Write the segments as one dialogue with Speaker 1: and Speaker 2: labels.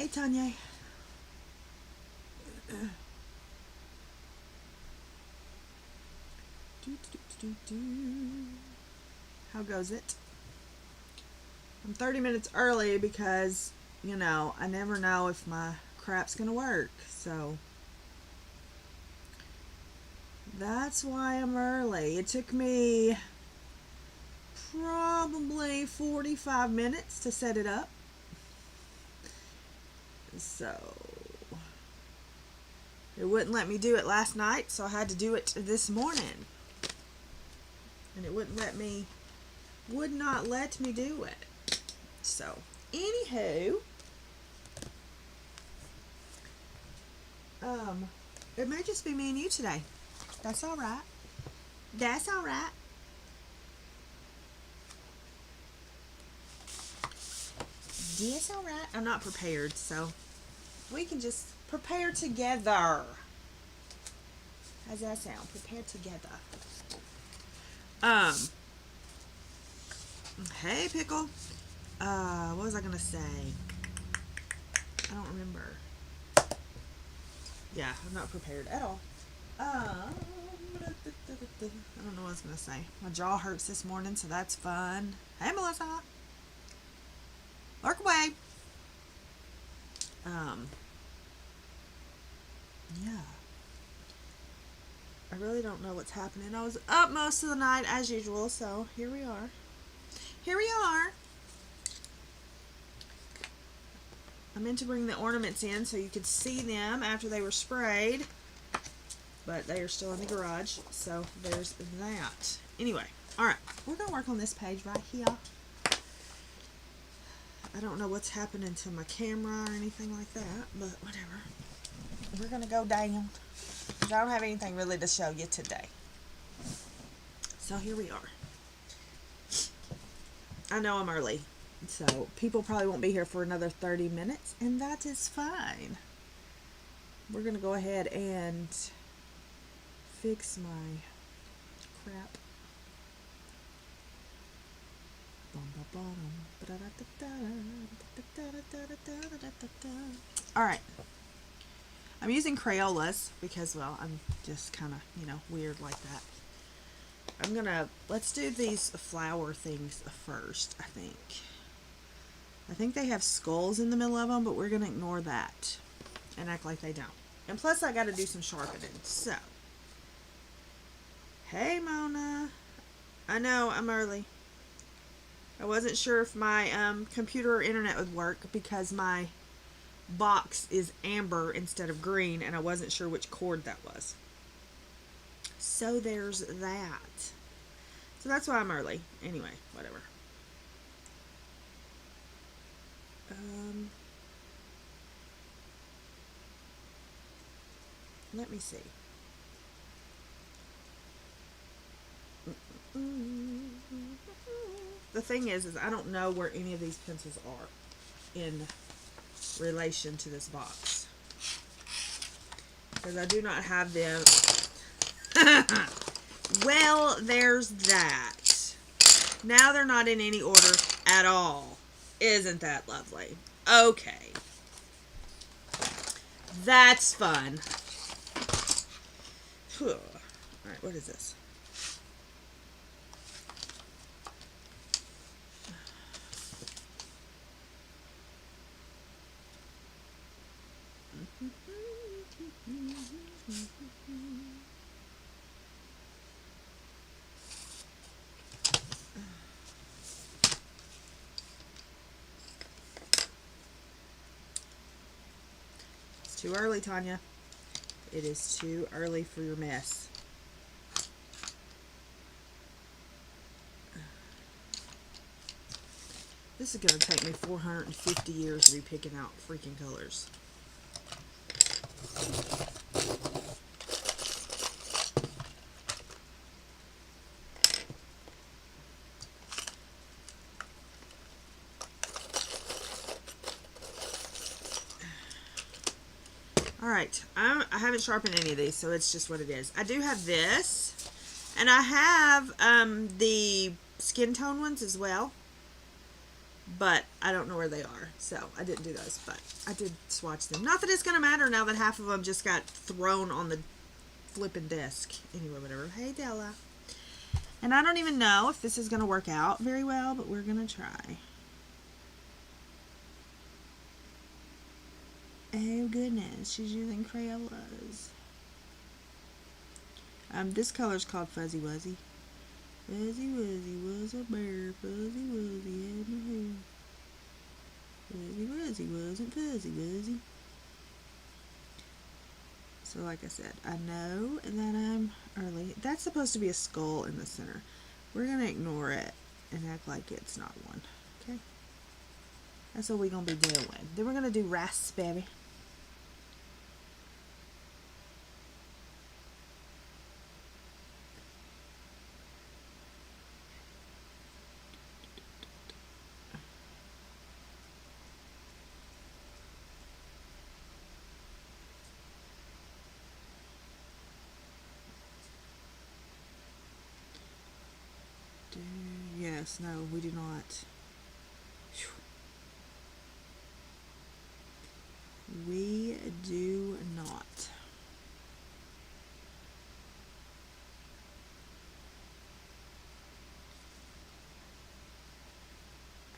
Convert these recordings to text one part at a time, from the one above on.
Speaker 1: Hey, Tanya. How goes it? I'm 30 minutes early because, you know, I never know if my crap's gonna work. So that's why I'm early. It took me probably 45 minutes to set it up. So it wouldn't let me do it last night, so I had to do it this morning. And it would not let me do it. So, anywho, it may just be me and you today. That's all right. That's all right. That's all right. I'm not prepared, so we can just prepare together. How's that sound? Prepare together. Hey, Pickle. What was I gonna say? I don't remember. Yeah, I'm not prepared at all. I don't know what I was gonna say. My jaw hurts this morning, so that's fun. Hey, Melissa. Work away. Yeah. I really don't know what's happening. I was up most of the night as usual, so here we are. Here we are. I meant to bring the ornaments in so you could see them after they were sprayed, but they are still in the garage, so there's that. Anyway, alright, we're going to work on this page right here. I don't know what's happening to my camera or anything like that, but whatever. We're going to go down, because I don't have anything really to show you today. So here we are. I know I'm early, so people probably won't be here for another 30 minutes, and that is fine. We're going to go ahead and fix my crap. Alright. I'm using Crayolas because, well, I'm just kind of, you know, weird like that. Let's do these flower things first, I think. I think they have skulls in the middle of them, but we're going to ignore that and act like they don't. And plus, I got to do some sharpening. So, hey, Mona. I know, I'm early. I wasn't sure if my computer or internet would work because my box is amber instead of green, and I wasn't sure which cord that was. So there's that. So that's why I'm early. Anyway, whatever. Let me see. The thing is I don't know where any of these pencils are in relation to this box, because I do not have them. Well, there's that. Now they're not in any order at all. Isn't that lovely? Okay. That's fun. Alright, what is this? It's too early, Tanya. It is too early for your mess. This is going to take me 450 years to be picking out freaking colors. Alright, I haven't sharpened any of these, so it's just what it is. I do have this, and I have the skin tone ones as well. but I don't know where they are, so I didn't do those, but I did swatch them. Not that it's going to matter now that half of them just got thrown on the flipping desk. Anyway, whatever. Hey, Della. And I don't even know if this is going to work out very well, but we're going to try. Oh, goodness. She's using Crayolas. This color is called Fuzzy Wuzzy. Fuzzy Wuzzy was a bear. Fuzzy Wuzzy had no hair. Fuzzy Wuzzy wasn't Fuzzy Wuzzy. So like I said, I know that I'm early. That's supposed to be a skull in the center. We're going to ignore it and act like it's not one. Okay? That's what we're going to be doing. Then we're going to do raspberry. Yes, no, we do not. We do not.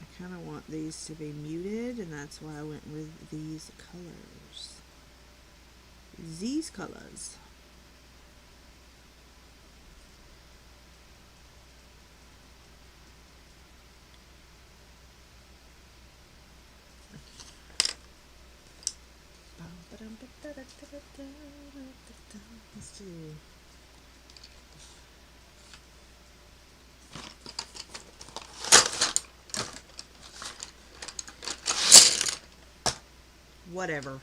Speaker 1: I kind of want these to be muted, and that's why I went with these colors. These colors. Let's do. Whatever.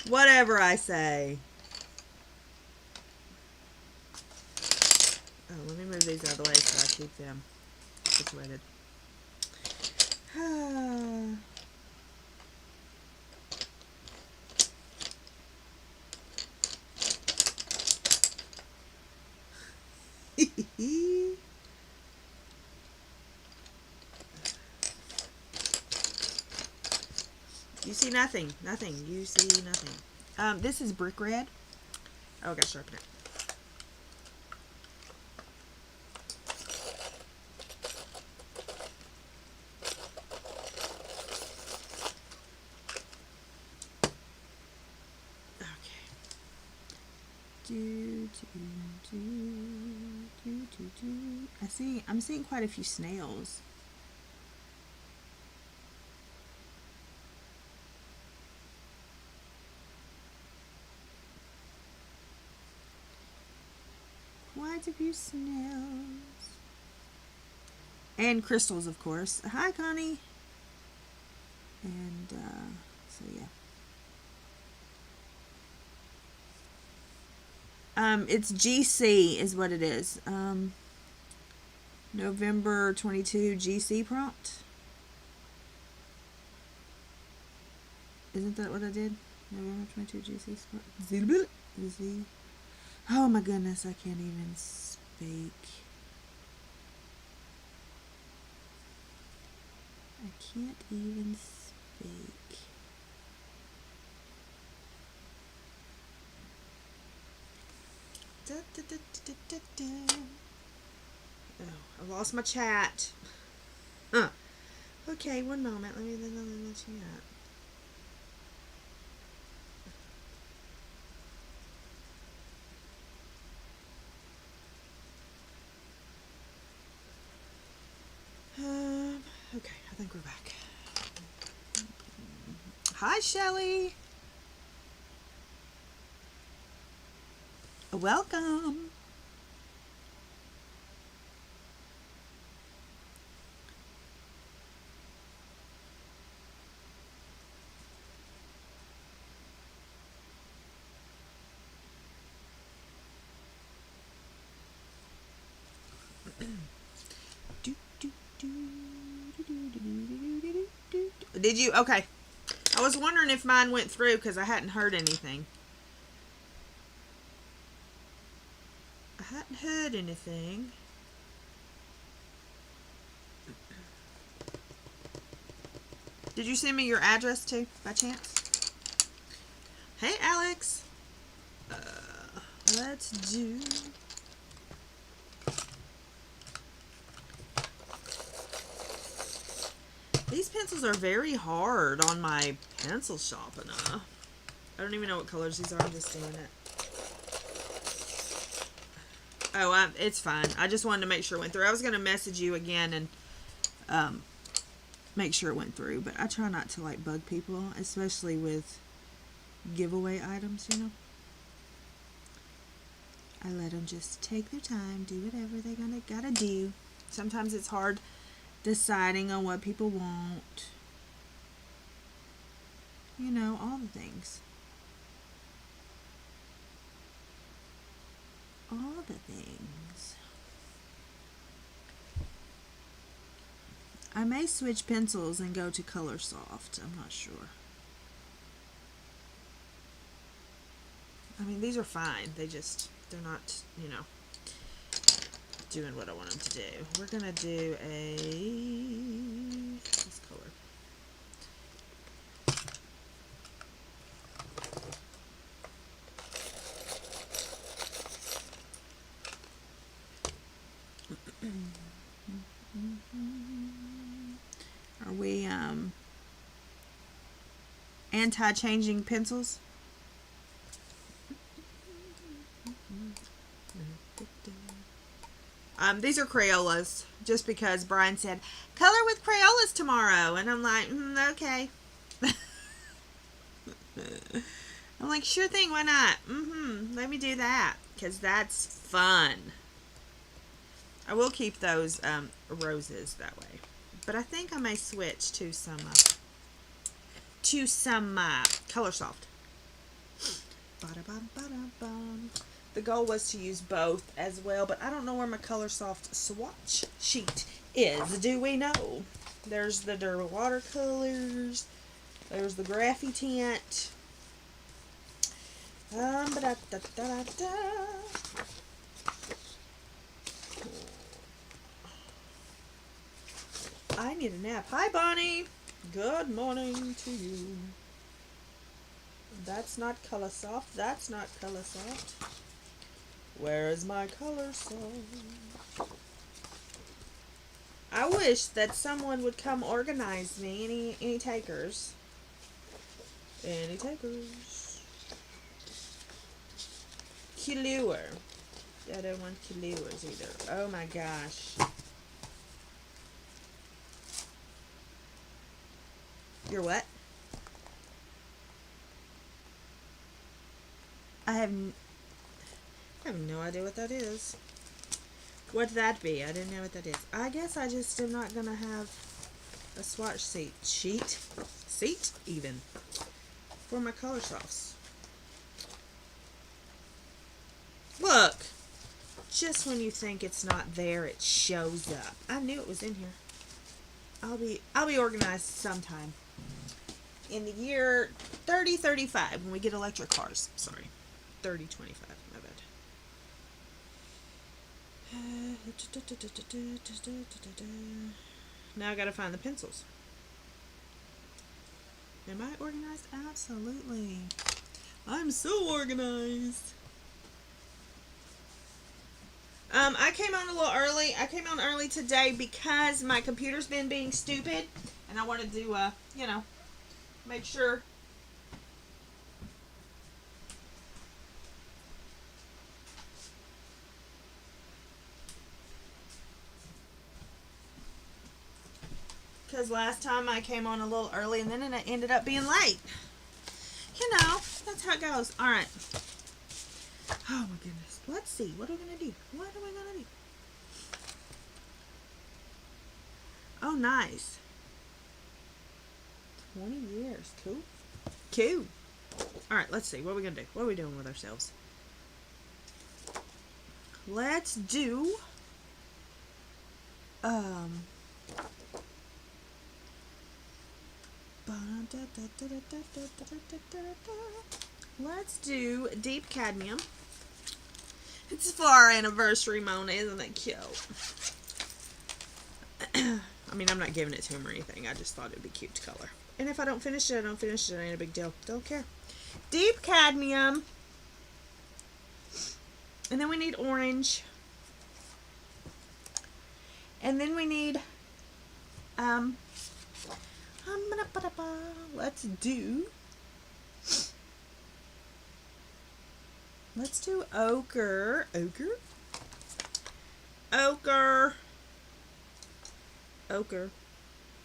Speaker 1: Whatever I say. Oh, let me move these out of the way so I keep them situated. You see nothing. Nothing. You see nothing. This is brick red. Oh, I gotta sharpen it. I'm seeing quite a few snails. Quite a few snails. And crystals, of course. Hi, Connie. And, so yeah. It's GC is what it is. November 22 GC prompt. Isn't that what I did? November 22 GC prompt. Z. Oh my goodness, I can't even speak. I can't even speak. Da, da, da, da, da, da. Oh, I lost my chat. Huh. Okay, one moment. Let me the chat. Okay, I think we're back. Hi, Shelly. Welcome. Did you? Okay. I was wondering if mine went through because I hadn't heard anything. I hadn't heard anything. Did you send me your address too, by chance? Hey, Alex. Let's do... These pencils are very hard on my pencil sharpener. I don't even know what colors these are. I'm just doing it. Oh, it's fine. I just wanted to make sure it went through. I was going to message you again and make sure it went through. But I try not to, like, bug people, especially with giveaway items, you know. I let them just take their time, do whatever they gotta do. Sometimes it's hard deciding on what people want. You know, all the things. All the things. I may switch pencils and go to Color Soft. I'm not sure. I mean, these are fine. They're not, you know, doing what I want them to do. We're going to do this color. Are we anti-changing pencils? These are Crayolas, just because Brian said, color with Crayolas tomorrow. And I'm like, okay. I'm like, sure thing, why not? Let me do that, because that's fun. I will keep those roses that way. But I think I may switch to some Color Soft. The goal was to use both as well, but I don't know where my Color Soft swatch sheet is. Do we know? There's the Durable Watercolors. There's the Graphy Tint. I need a nap. Hi, Bonnie. Good morning to you. That's not Color Soft. That's not Color Soft. Where is my Color Soft? I wish that someone would come organize me. Any takers? Any takers? Killuer. I don't want Killuers either. Oh my gosh. You're what? I have no idea what that is. What'd that be? I didn't know what that is. I guess I just am not gonna have a swatch sheet even for my Color Softs. Look, just when you think it's not there, it shows up. I knew it was in here. I'll be organized sometime in the year 3035 when we get electric cars. Sorry, 3025. My bad. Now I gotta find the pencils. Am I organized? Absolutely. I'm so organized. I came on a little early. I came on early today because my computer's been being stupid, and I wanted to, you know, make sure. Because last time I came on a little early, and then it ended up being late. You know, that's how it goes. All right. Oh my goodness. Let's see. What are we going to do? What are we going to do? Oh, nice. 20 years. Cool. Cool. All right, let's see. What are we going to do? What are we doing with ourselves? Let's do... Let's do Deep Cadmium. It's for our anniversary, Mona. Isn't it cute? I mean, I'm not giving it to him or anything. I just thought it would be cute to color. And if I don't finish it, I don't finish it. It ain't a big deal. Don't care. Deep cadmium. And then we need orange. And then we need, let's do ochre. Ochre.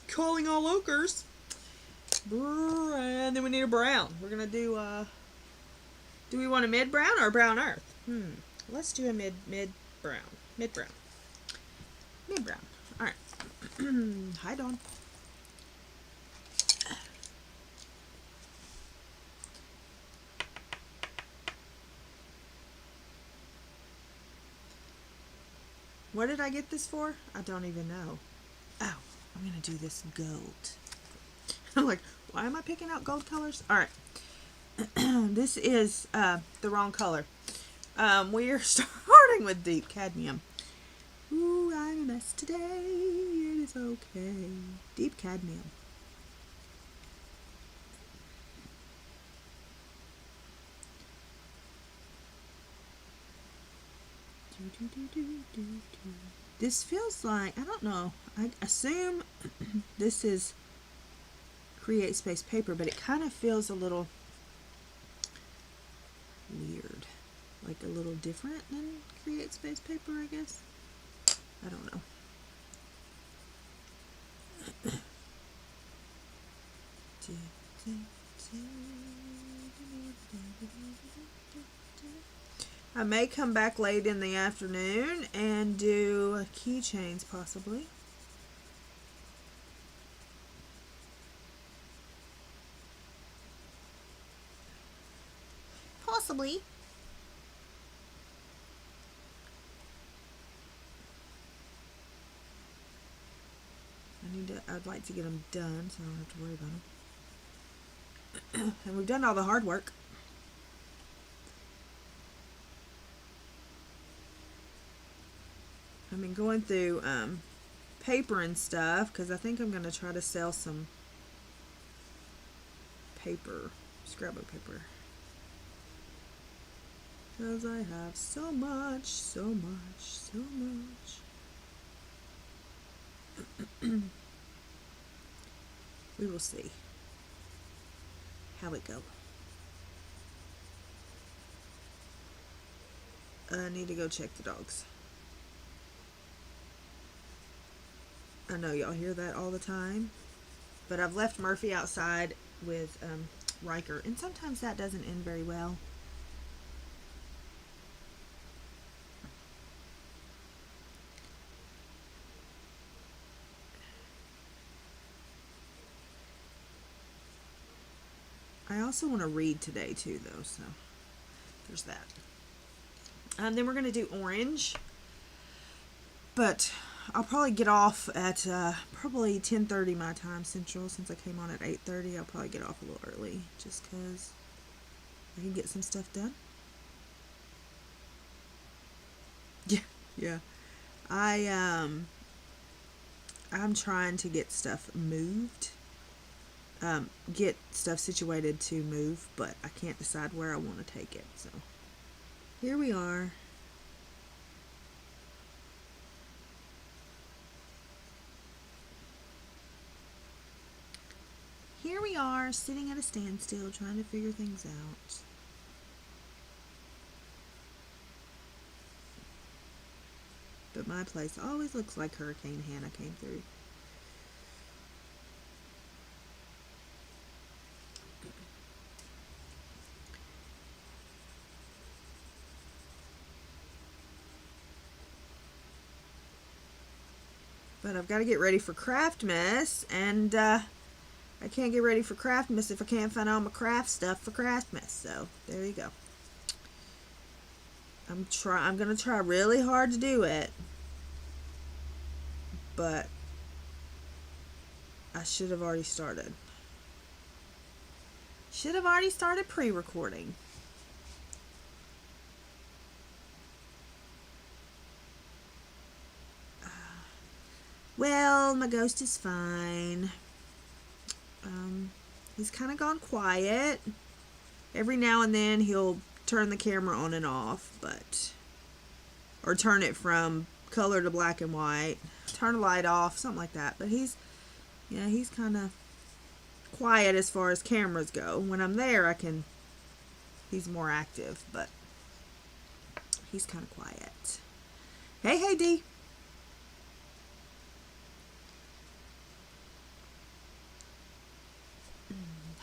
Speaker 1: Calling all ochres. And then we need a brown. We're going to do we want a mid brown or a brown earth? Let's do a mid brown. Mid brown. All right. Hi, Dawn. What did I get this for? I don't even know. Oh, I'm going to do this gold. I'm like, why am I picking out gold colors? All right. This is the wrong color. We are starting with deep cadmium. Ooh, I'm a mess today. It is okay. Deep cadmium. This feels like, I don't know, I assume this is Create Space paper, but it kind of feels a little weird, like a little different than Create Space paper, I guess. I don't know. I may come back late in the afternoon and do keychains, possibly. Possibly. I'd like to get them done so I don't have to worry about them. And we've done all the hard work. I've been going through paper and stuff because I think I'm going to try to sell some paper, scrapbook paper. Because I have so much. We will see how it goes. I need to go check the dogs. I know y'all hear that all the time, but I've left Murphy outside with Riker, and sometimes that doesn't end very well. I also want to read today too, though, so there's that. Then we're going to do orange, but I'll probably get off at probably 10:30 my time Central, since I came on at 8:30. I'll probably get off a little early just because I can get some stuff done. Yeah. I'm trying to get stuff moved. Get stuff situated to move, but I can't decide where I want to take it. So here we are. Here we are, sitting at a standstill, trying to figure things out. But my place always looks like Hurricane Hannah came through. But I've got to get ready for Craftmas, and I can't get ready for Craftmas if I can't find all my craft stuff for Craftmas. So there you go. I'm gonna try really hard to do it, but I should have already started. Should have already started pre-recording. Well, my ghost is fine. He's kind of gone quiet. Every now and then he'll turn the camera on and off, or turn it from color to black and white, turn the light off, something like that. But he's kind of quiet as far as cameras go. When I'm there, he's more active, but he's kind of quiet. Hey, Dee.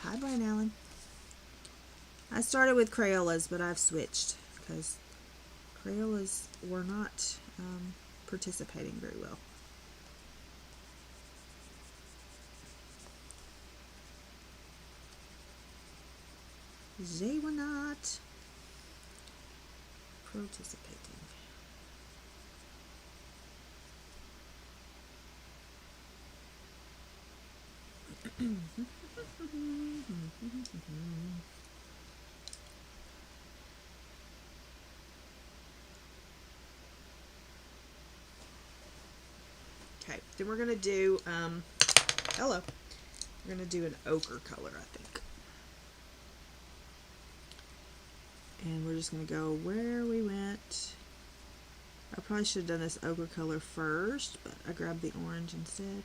Speaker 1: Hi, Brian Allen. I started with Crayolas, but I've switched because Crayolas were not participating very well. They were not participating. Okay, then we're gonna do hello. We're gonna do an ochre color, I think. And we're just gonna go where we went. I probably should have done this ochre color first, but I grabbed the orange instead.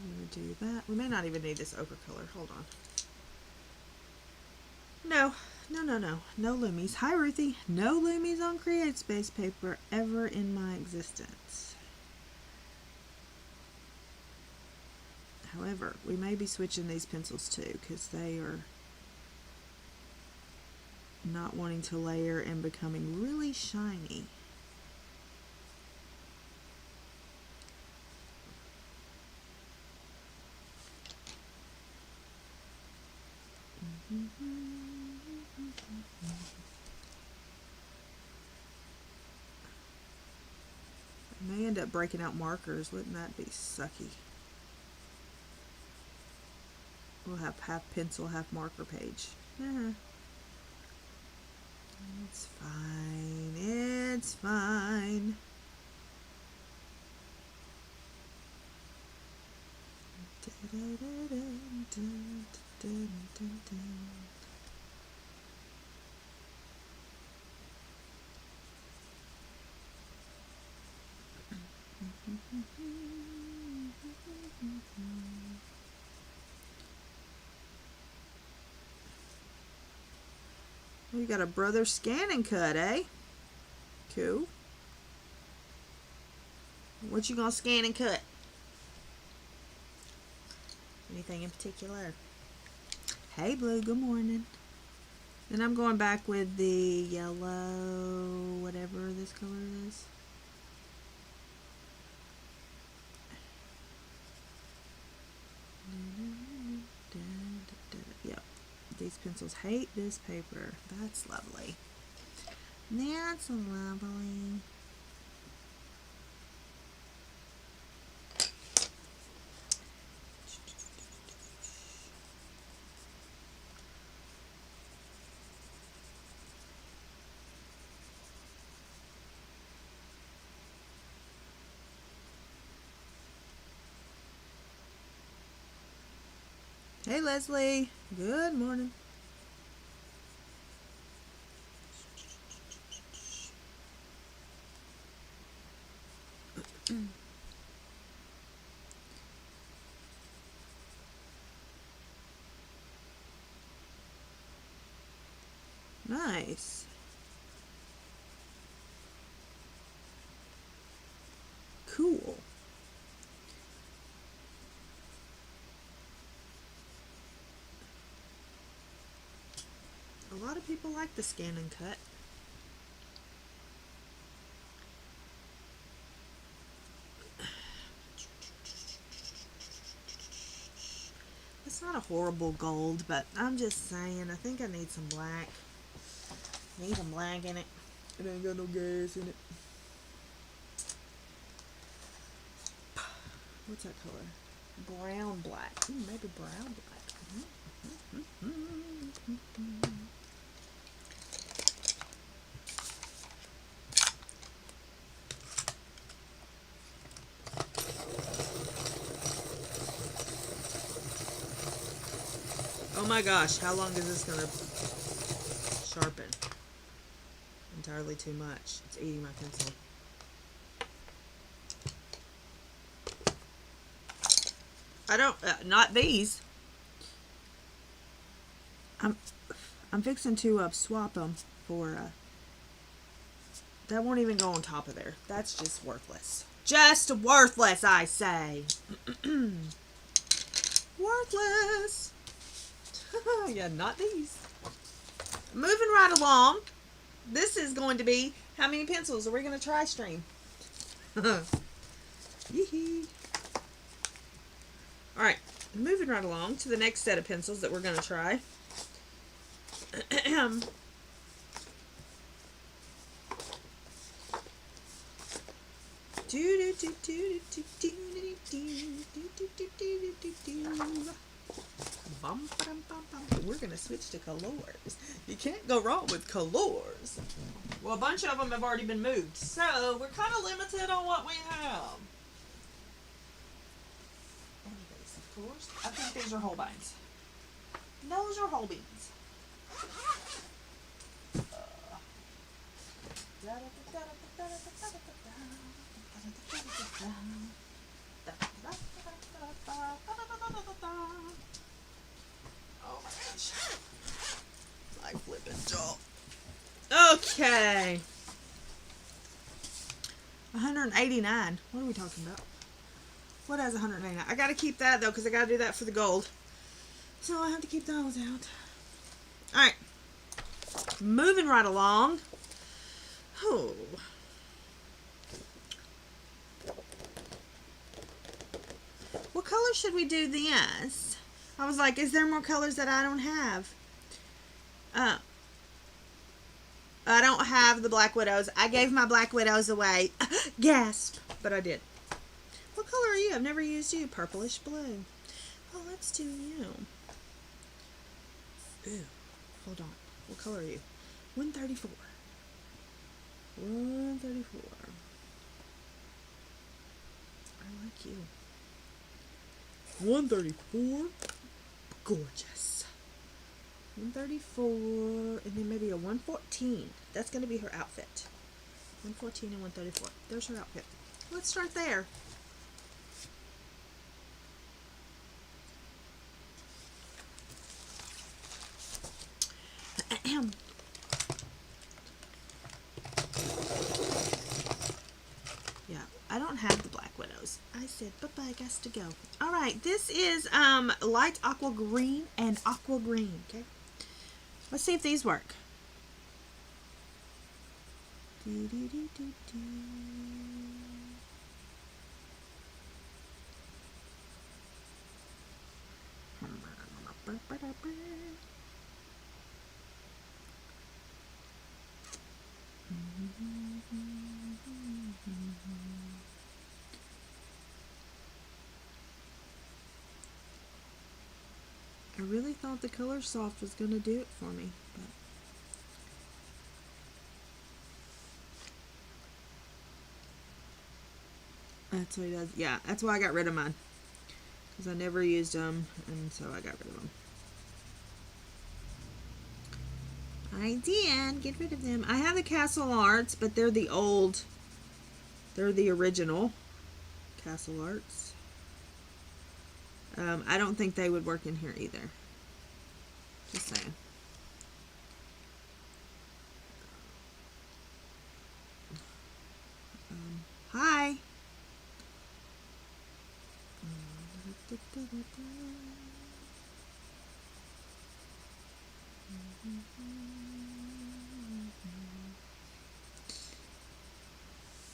Speaker 1: I'm gonna do that. We may not even need this ochre color. Hold on. No loomies. Hi, Ruthie. No loomies on Create Space paper ever in my existence. However, we may be switching these pencils too because they are not wanting to layer and becoming really shiny. I may end up breaking out markers. Wouldn't that be sucky? We'll have half pencil, half marker page. It's fine. It's fine. We got a brother scan and cut, eh? Cool. What you gonna scan and cut? Anything in particular? Hey, Blue, good morning. Then I'm going back with the yellow, whatever this color is. Yep. These pencils hate this paper. That's lovely. That's lovely. Hey, Leslie. Good morning. Nice. Cool. A lot of people like the scan and cut. It's not a horrible gold, but I'm just saying, I think I need some black. Need some black in it. It ain't got no gas in it. What's that color? Brown black. Ooh, maybe brown black. my gosh, how long is this gonna sharpen? Entirely too much. It's eating my pencil. I don't, not these. I'm fixing to swap them for, that won't even go on top of there. That's just worthless. Just worthless, I say. Worthless. Yeah, not these. Moving right along. This is going to be, how many pencils are we going to try stream? Yee-hee. Alright, moving right along to the next set of pencils that we're going to try. We're going to switch to colors. You can't go wrong with colors. Well, a bunch of them have already been moved, so we're kind of limited on what we have. Anyways, of course, I think these are whole beans. Those are whole beans. Oh my gosh. My flippin' jaw. Okay. 189. What are we talking about? What has 189? I gotta keep that though, because I gotta do that for the gold. So I have to keep those out. Alright. Moving right along. Oh. What color should we do this? I was like, is there more colors that I don't have? I don't have the Black Widows. I gave my Black Widows away. Gasp. But I did. What color are you? I've never used you. Purplish blue. Oh, let's do you. Ew. Hold on. What color are you? 134. 134. I like you. 134. Gorgeous. 134. And then maybe a 114. That's going to be her outfit. 114 and 134. There's her outfit. Let's start there. Yeah, I don't have the Black Widows. I said, bye-bye, guess to go. Alright, this is light aqua green and aqua green, okay? Let's see if these work. I really thought the Color Soft was going to do it for me, but that's what he does. Yeah, that's why I got rid of mine, because I never used them, and so I got rid of them. I did get rid of them. I have the Castle Arts, but they're the old, they're the original Castle Arts. I don't think they would work in here either. Just saying. Hi.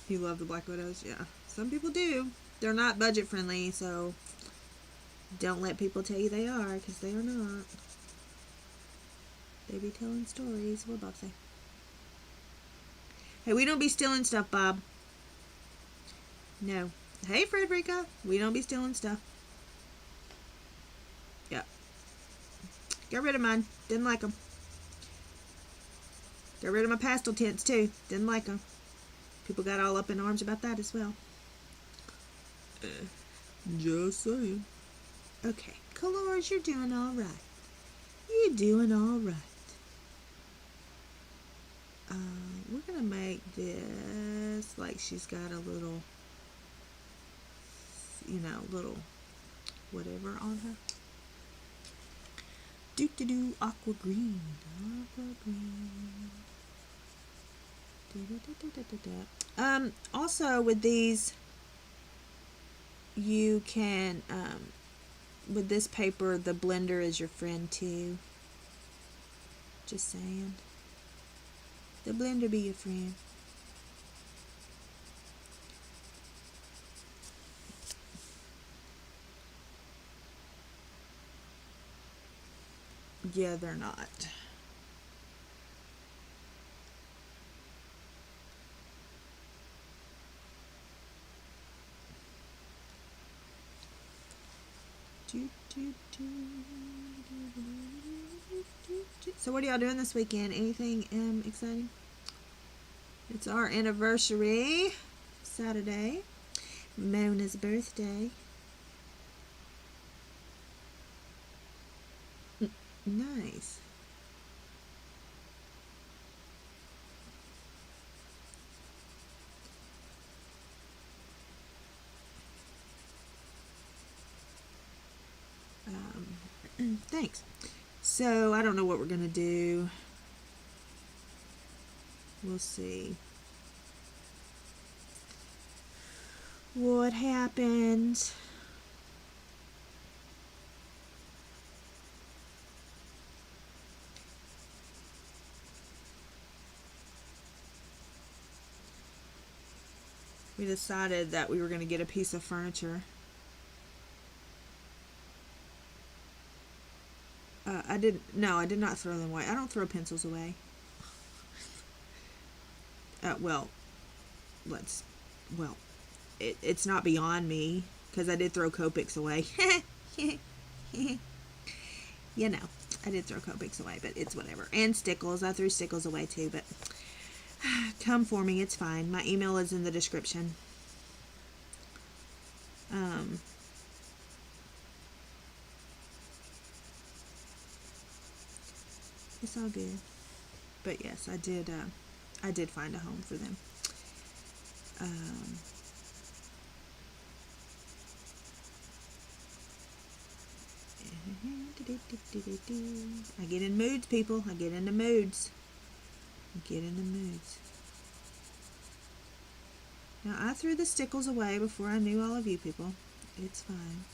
Speaker 1: You love the Black Widows? Yeah. Some people do. They're not budget friendly, so don't let people tell you they are, because they are not. They be telling stories. What Bob say? Hey, we don't be stealing stuff, Bob. No. Hey, Frederica. We don't be stealing stuff. Yep. Got rid of mine. Didn't like them. Got rid of my pastel tints, too. Didn't like them. People got all up in arms about that as well. Just saying. Okay. Colors, you're doing all right. You doing all right? We're gonna make this like she's got a little, little whatever on her. Aqua green, aqua green. Also with these, you can, with this paper, the blender is your friend too. Just saying. The blender be your friend. Yeah, they're not. So what are y'all doing this weekend? Anything exciting? It's our anniversary, Saturday. Mona's birthday. Nice. Thanks. So I don't know what we're gonna do. We'll see what happens. We decided that we were going to get a piece of furniture. I did not throw them away. I don't throw pencils away. Well, it's not beyond me, because I did throw Copics away. You know, I did throw Copics away, but it's whatever. And stickles. I threw stickles away too, but come for me. It's fine. My email is in the description. It's all good. But yes, I did find a home for them. I get in moods, people. I get into moods. Now, I threw the stickles away before I knew all of you people. It's fine.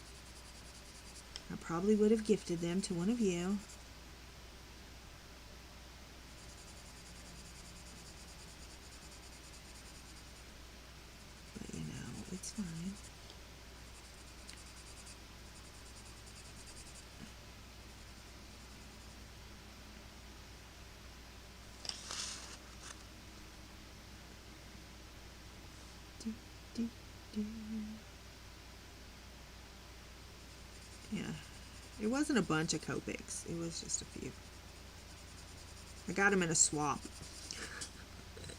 Speaker 1: I probably would have gifted them to one of you. But, it's fine. Yeah, it wasn't a bunch of Copics. It was just a few. I got them in a swap.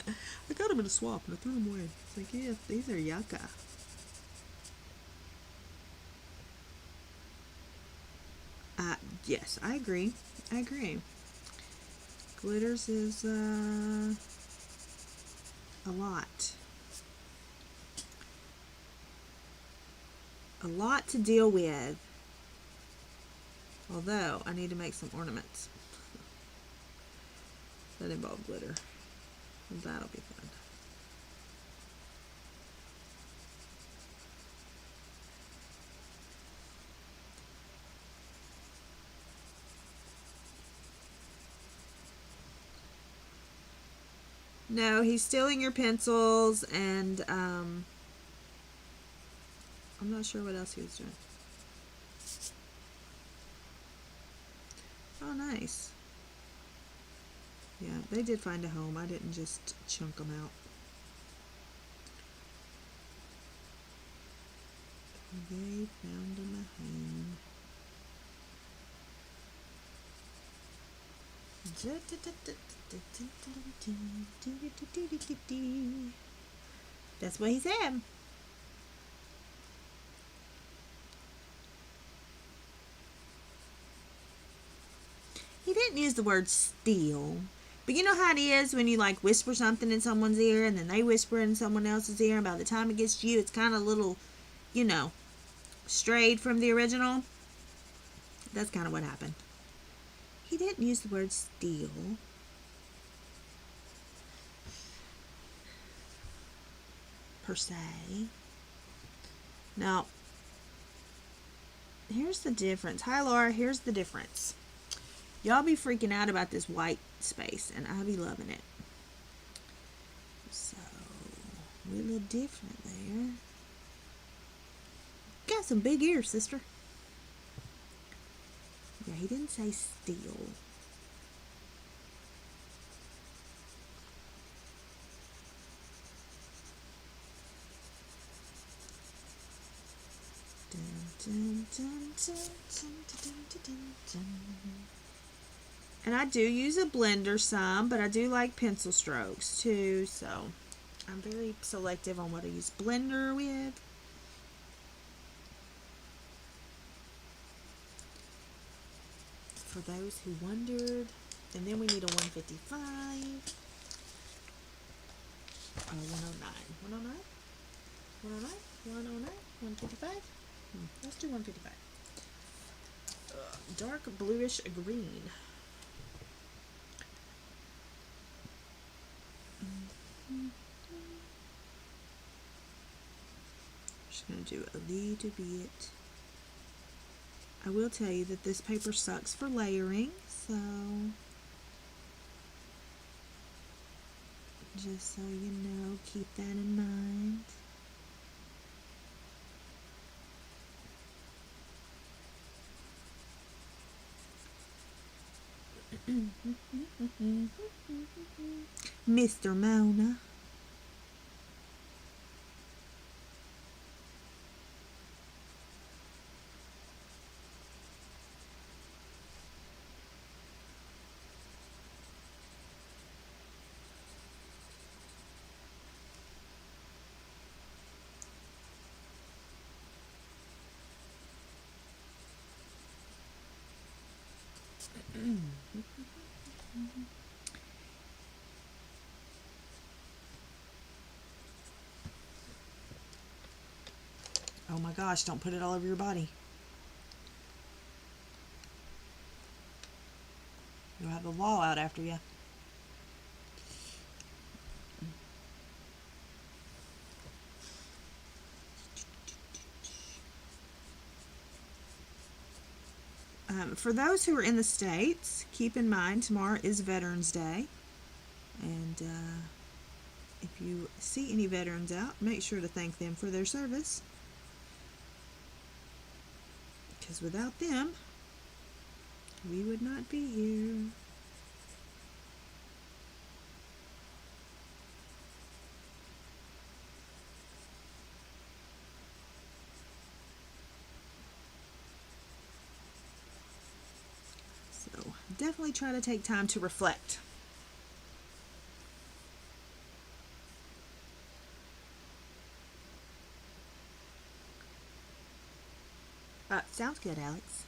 Speaker 1: And I threw them away. It's like, yeah, these are yucca. Yes, I agree. Glitters is a lot. A lot to deal with. Although, I need to make some ornaments that involve glitter. That'll be fun. No, he's stealing your pencils, and I'm not sure what else he was doing. Oh, nice. Yeah, they did find a home. I didn't just chunk them out. They found them a home. That's what he said. didn't use the word steal. But you know how it is when you like whisper something in someone's ear and then they whisper in someone else's ear, and by the time it gets to you, it's kind of a little, you know, strayed from the original. That's kind of what happened. He didn't use the word steal. Per se. Now, here's the difference. Hi, Laura. Here's the difference. Y'all be freaking out about this white space, and I be loving it. So, we're a little different there. Got some big ears, sister. Yeah, he didn't say steal. And I do use a blender some, but I do like pencil strokes too, so I'm very selective on what I use blender with. For those who wondered. And then we need a 155. Oh, 109. 109? 109? 109? 155? Let's do 155. Dark bluish green. Just going to do a little bit. I will tell you that this paper sucks for layering, so just so you know, keep that in mind. Mr. Mona. Oh my gosh, don't put it all over your body. You'll have the law out after you. For those who are in the States, keep in mind tomorrow is Veterans Day. And if you see any veterans out, make sure to thank them for their service. Because without them, we would not be here. So definitely try to take time to reflect. Sounds good, Alex.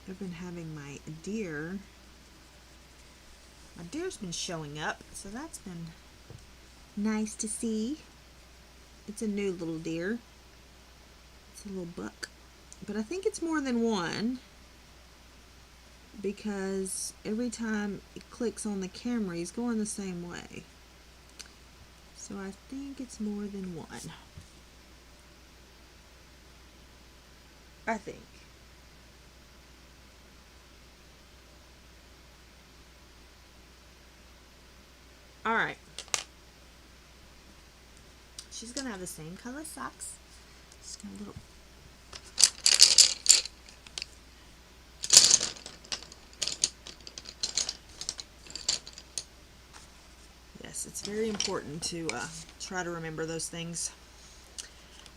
Speaker 1: I've been having my deer. My deer's been showing up, so that's been nice to see. It's a new little deer. It's a little buck. But I think it's more than one because every time it clicks on the camera, he's going the same way. So I think it's more than one. I think. All right. She's going to have the same color socks. Just got a little. Yes, it's very important to try to remember those things.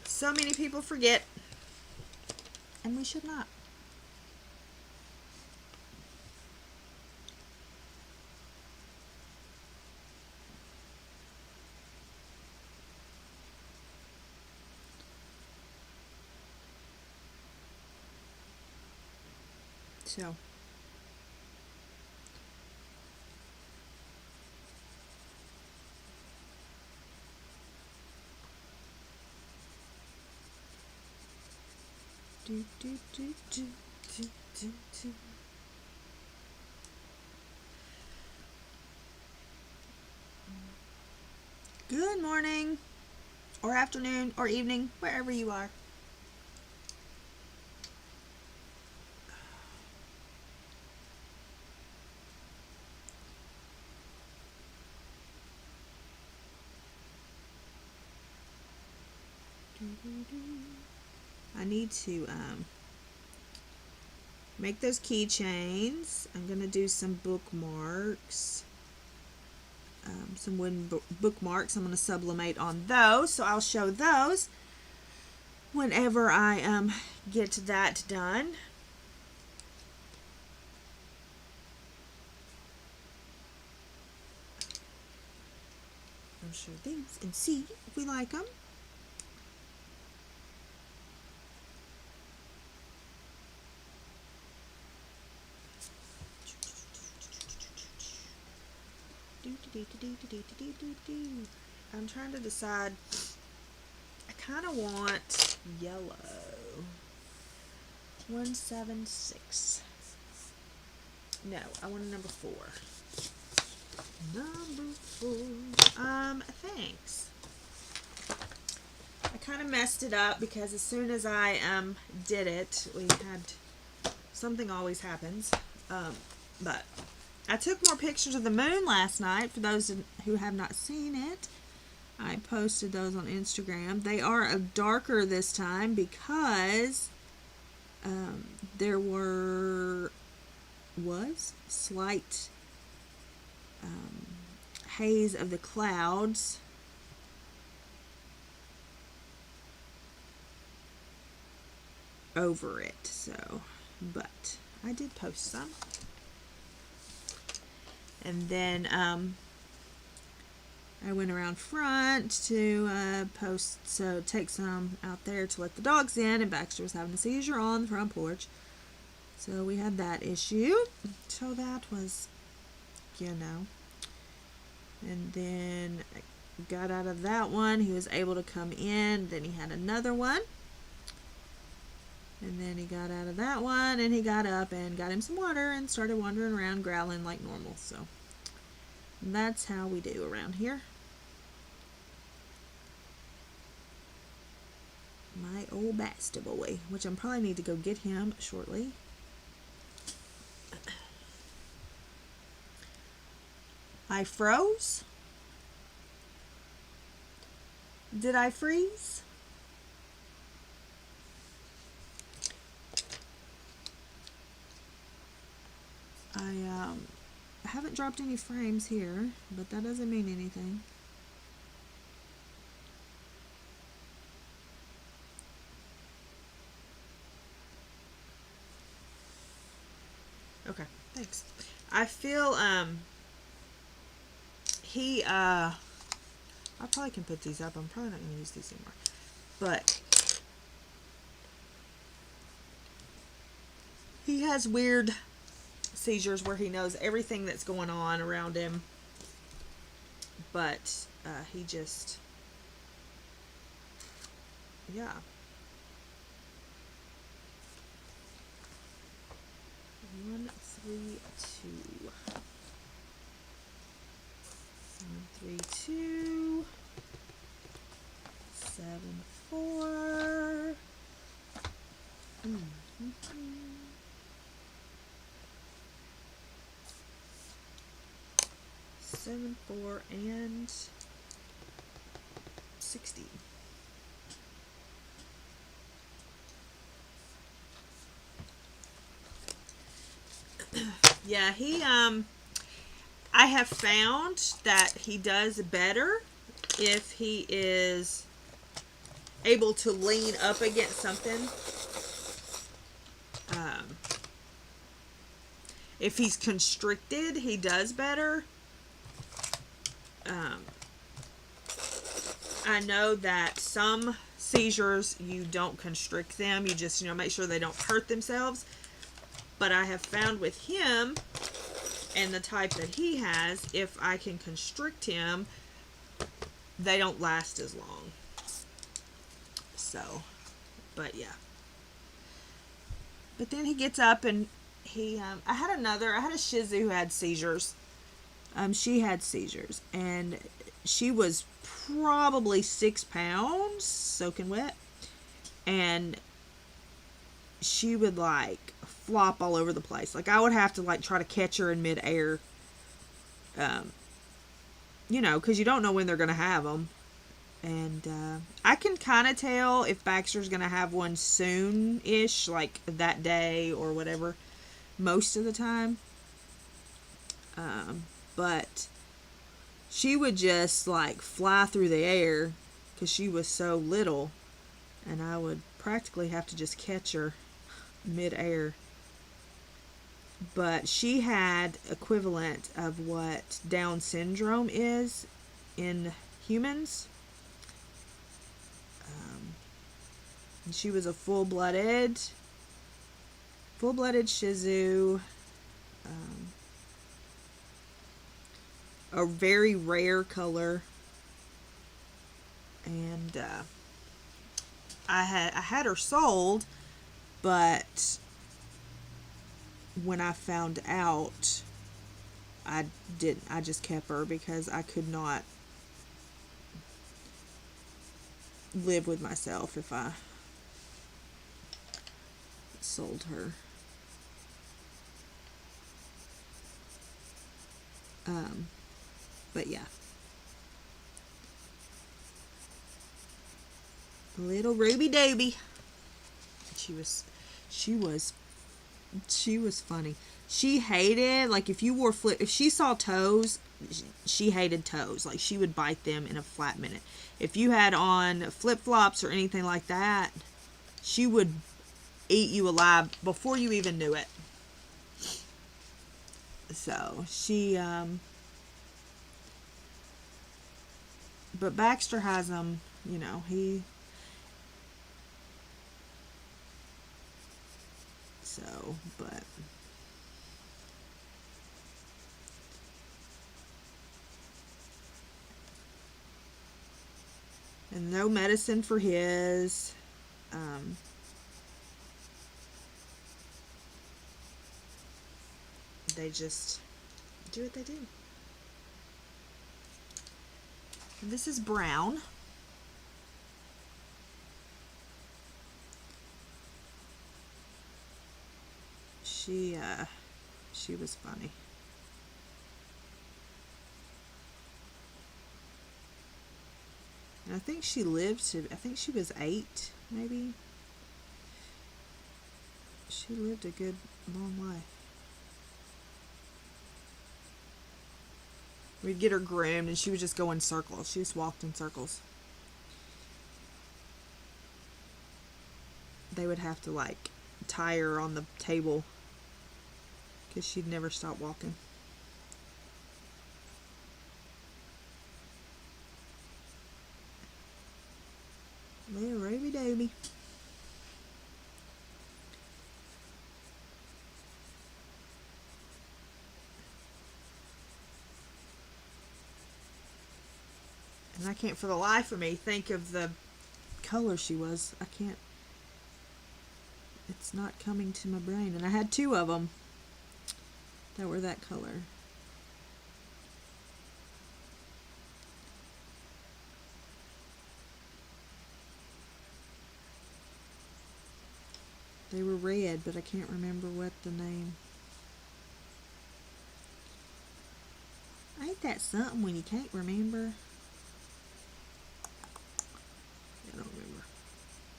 Speaker 1: So many people forget, and we should not. So do, do, do, do, do, do, do. Good morning, or afternoon, or evening, wherever you are. I need to make those keychains. I'm going to do some bookmarks. Some wooden bookmarks. I'm going to sublimate on those, so I'll show those whenever I get that done. I'll show these and see if we like them. I'm trying to decide. I kind of want yellow. 176. No, I want a number 4. Number 4. Thanks. I kind of messed it up because as soon as I did it, we had something always happens. But I took more pictures of the moon last night. For those who have not seen it, I posted those on Instagram. They are darker this time because there was slight haze of the clouds over it. So, but I did post some. And then I went around front to take some out there to let the dogs in, and Baxter was having a seizure on the front porch. So we had that issue. So that was, And then I got out of that one. He was able to come in. Then he had another one. And then he got out of that one, and he got up and got him some water and started wandering around growling like normal. So that's how we do around here. My old bastard boy, which I probably need to go get him shortly. I froze. Did I freeze? I haven't dropped any frames here, but that doesn't mean anything. Okay, thanks. I feel I probably can put these up. I'm probably not going to use these anymore. But he has weird seizures where he knows everything that's going on around him, but he just, yeah. 1, 3, 2. 1, 3, 2. 7, 4. 7, 4, and 60. Yeah, I have found that he does better if he is able to lean up against something. If he's constricted, he does better. I know that some seizures, you don't constrict them. You just, make sure they don't hurt themselves. But I have found with him and the type that he has, if I can constrict him, they don't last as long. So, but yeah. But then he gets up and he, I had a Shih Tzu who had seizures. She had seizures, and she was probably 6 pounds, soaking wet, and she would like flop all over the place. Like I would have to like try to catch her in midair, you know, because you don't know when they're gonna have them. And I can kind of tell if Baxter's going to have one soon-ish, like that day or whatever, most of the time. But she would just, like, fly through the air because she was so little. And I would practically have to just catch her mid-air. But she had equivalent of what Down syndrome is in humans. And she was a full-blooded Shih Tzu, a very rare color, and I had her sold, but when I found out, I just kept her because I could not live with myself if I sold her. But yeah, little Ruby Dooby. She was funny. She hated, like, if she saw toes, she hated toes. Like, she would bite them in a flat minute. If you had on flip-flops or anything like that, she would eat you alive before you even knew it. So, but Baxter has them, you know, but and no medicine for his. They just do what they do. And this is Brown. She was funny. And I think she was 8, maybe. She lived a good long life. We'd get her groomed and she would just go in circles. She just walked in circles. They would have to like tie her on the table because she'd never stop walking. Little Ruby Dooby. And I can't for the life of me think of the color she was. I can't. It's not coming to my brain. And I had 2 of them that were that color. They were red, but I can't remember what the name. Ain't that something when you can't remember? I don't remember.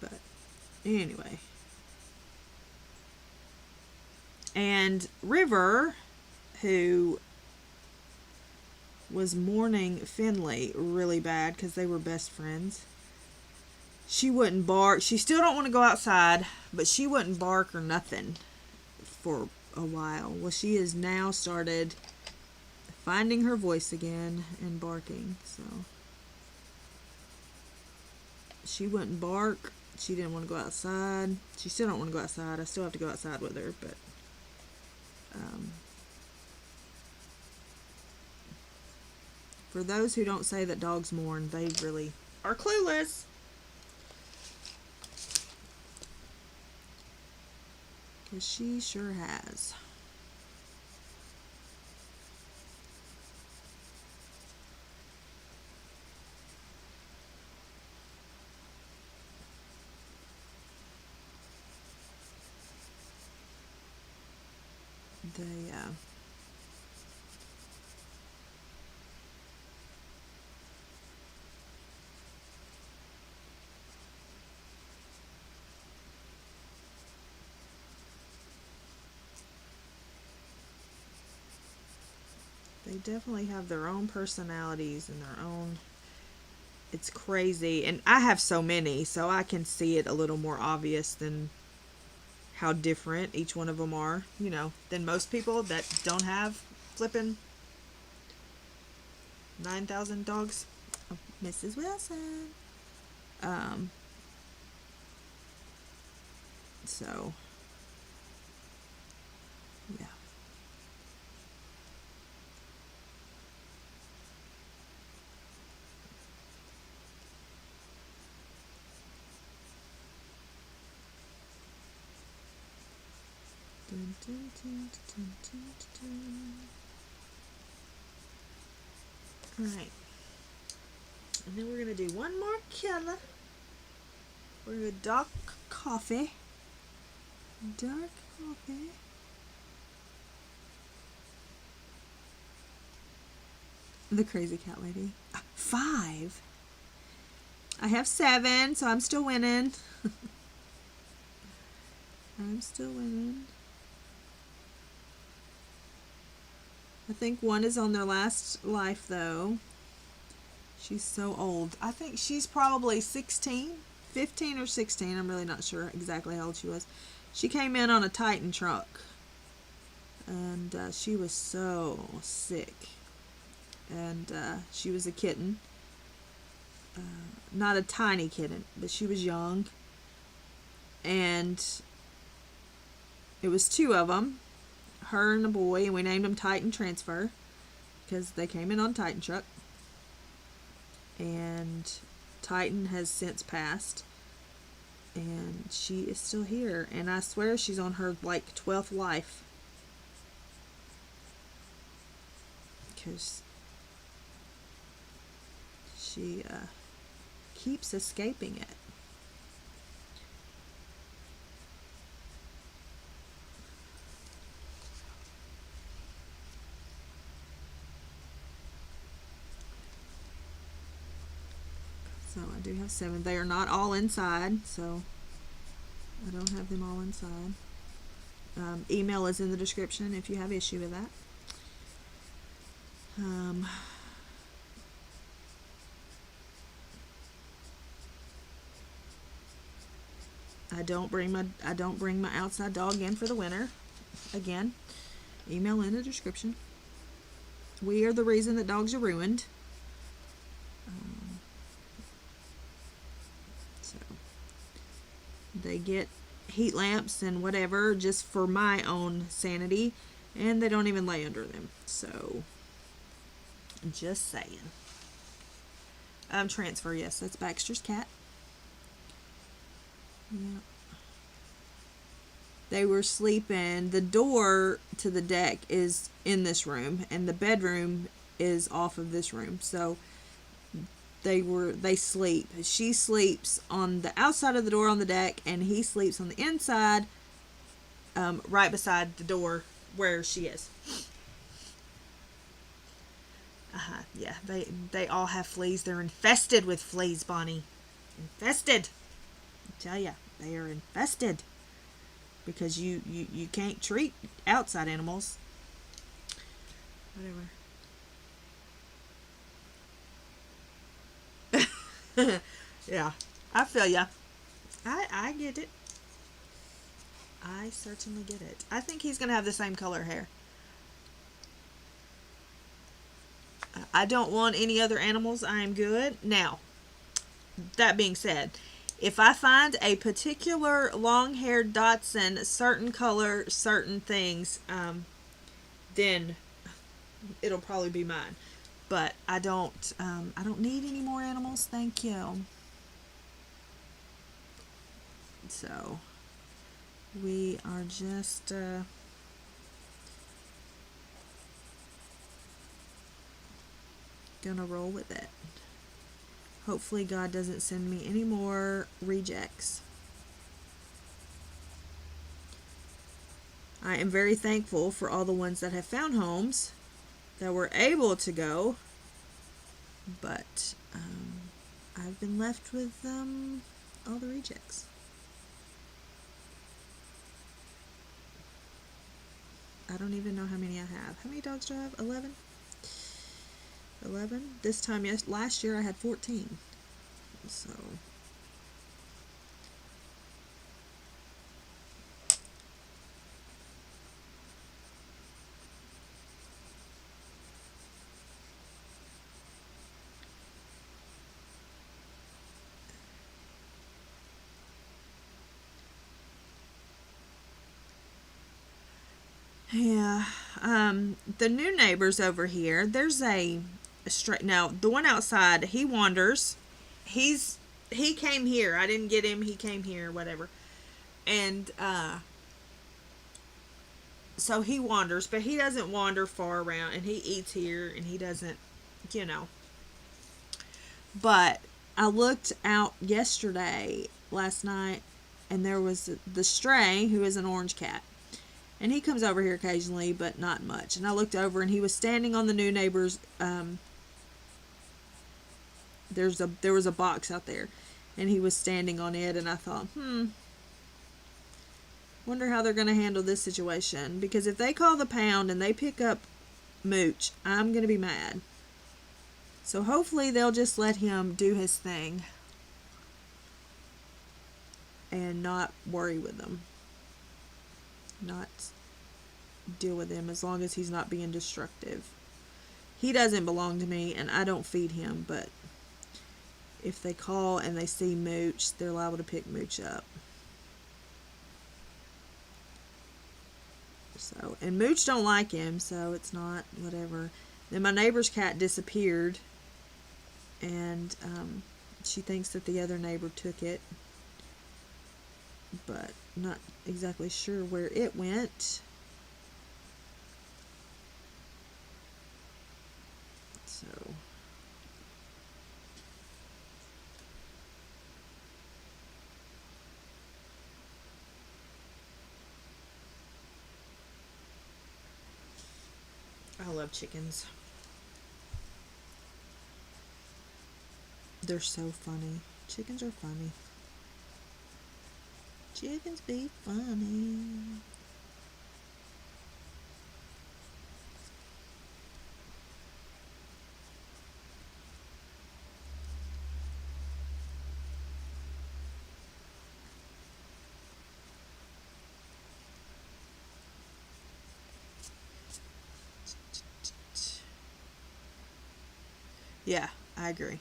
Speaker 1: But anyway. And River, who was mourning Finley really bad because they were best friends. She wouldn't bark. She still don't want to go outside, but she wouldn't bark or nothing for a while. Well, she has now started finding her voice again and barking. So she wouldn't bark. She didn't want to go outside. She still don't want to go outside. I still have to go outside with her, but For those who don't say that dogs mourn, they really are clueless. Because she sure has. They definitely have their own personalities and their own. It's crazy. And I have so many, so I can see it a little more obvious than how different each one of them are, you know, than most people that don't have flipping 9,000 dogs. Oh, Mrs. Wilson. So, yeah. Dun, dun, dun, dun, dun, dun. Alright. And then we're going to do one more color. We're going to do dark coffee. Dark coffee. The crazy cat lady. 5. I have 7, so I'm still winning. I'm still winning. I think one is on their last life, though. She's so old. I think she's probably 16, 15 or 16. I'm really not sure exactly how old she was. She came in on a Titan truck. And she was so sick. And she was a kitten. Not a tiny kitten, but she was young. And it was 2 of them. Her and a boy, and we named them Titan Transfer because they came in on Titan truck. And Titan has since passed, and she is still here, and I swear she's on her like 12th life because she keeps escaping it. So I do have 7. They are not all inside, so I don't have them all inside. Email is in the description if you have issue with that. I don't bring my outside dog in for the winter. Again, email in the description. We are the reason that dogs are ruined. So they get heat lamps and whatever just for my own sanity, and they don't even lay under them. So just saying. Transfer, yes, that's Baxter's cat. Yeah. They were sleeping. The door to the deck is in this room, and the bedroom is off of this room. So they sleep. She sleeps on the outside of the door on the deck, and he sleeps on the inside, right beside the door where she is. Yeah, they all have fleas. They're infested with fleas, Bonnie. Infested. I tell ya, they are infested. Because you can't treat outside animals. Whatever. Yeah, I feel ya. I get it. I certainly get it. I think he's going to have the same color hair. I don't want any other animals. I am good. Now, that being said, if I find a particular long-haired Dachshund, certain color, certain things, then it'll probably be mine. But I don't need any more animals, thank you. So we are just gonna roll with it. Hopefully God doesn't send me any more rejects. I am very thankful for all the ones that have found homes, that were able to go, but I've been left with all the rejects. I don't even know how many I have. How many dogs do I have? 11? 11? This time, last year I had 14. So yeah, the new neighbors over here, there's a straight, now the one outside, he wanders. He came here. I didn't get him. He came here, whatever. And so he wanders, but he doesn't wander far around, and he eats here, and he doesn't, you know. But I looked out last night, and there was the stray, who is an orange cat. And he comes over here occasionally, but not much. And I looked over, and he was standing on the new neighbor's. There was a box out there, and he was standing on it. And I thought, wonder how they're going to handle this situation. Because if they call the pound and they pick up Mooch, I'm going to be mad. So hopefully they'll just let him do his thing and not worry with him. Not deal with him as long as he's not being destructive. He doesn't belong to me, and I don't feed him, but if they call and they see Mooch, they're liable to pick Mooch up. So, and Mooch don't like him, so it's not whatever. Then my neighbor's cat disappeared, and she thinks that the other neighbor took it, but not exactly sure where it went. So I love chickens. They're so funny. Chickens are funny. Chickens be funny. Yeah, I agree.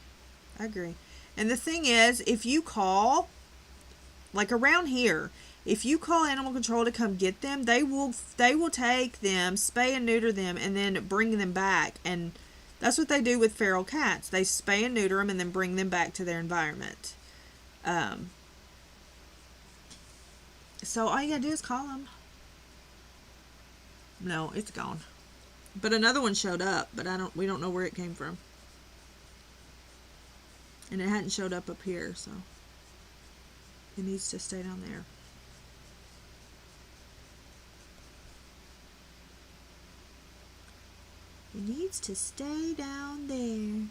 Speaker 1: I agree. And the thing is, if you call, like around here, if you call animal control to come get them, they will take them, spay and neuter them, and then bring them back. And that's what they do with feral cats. They spay and neuter them and then bring them back to their environment. So all you gotta do is call them. No, it's gone. But another one showed up, but we don't know where it came from. And it hadn't showed up here, so it needs to stay down there. It needs to stay down there.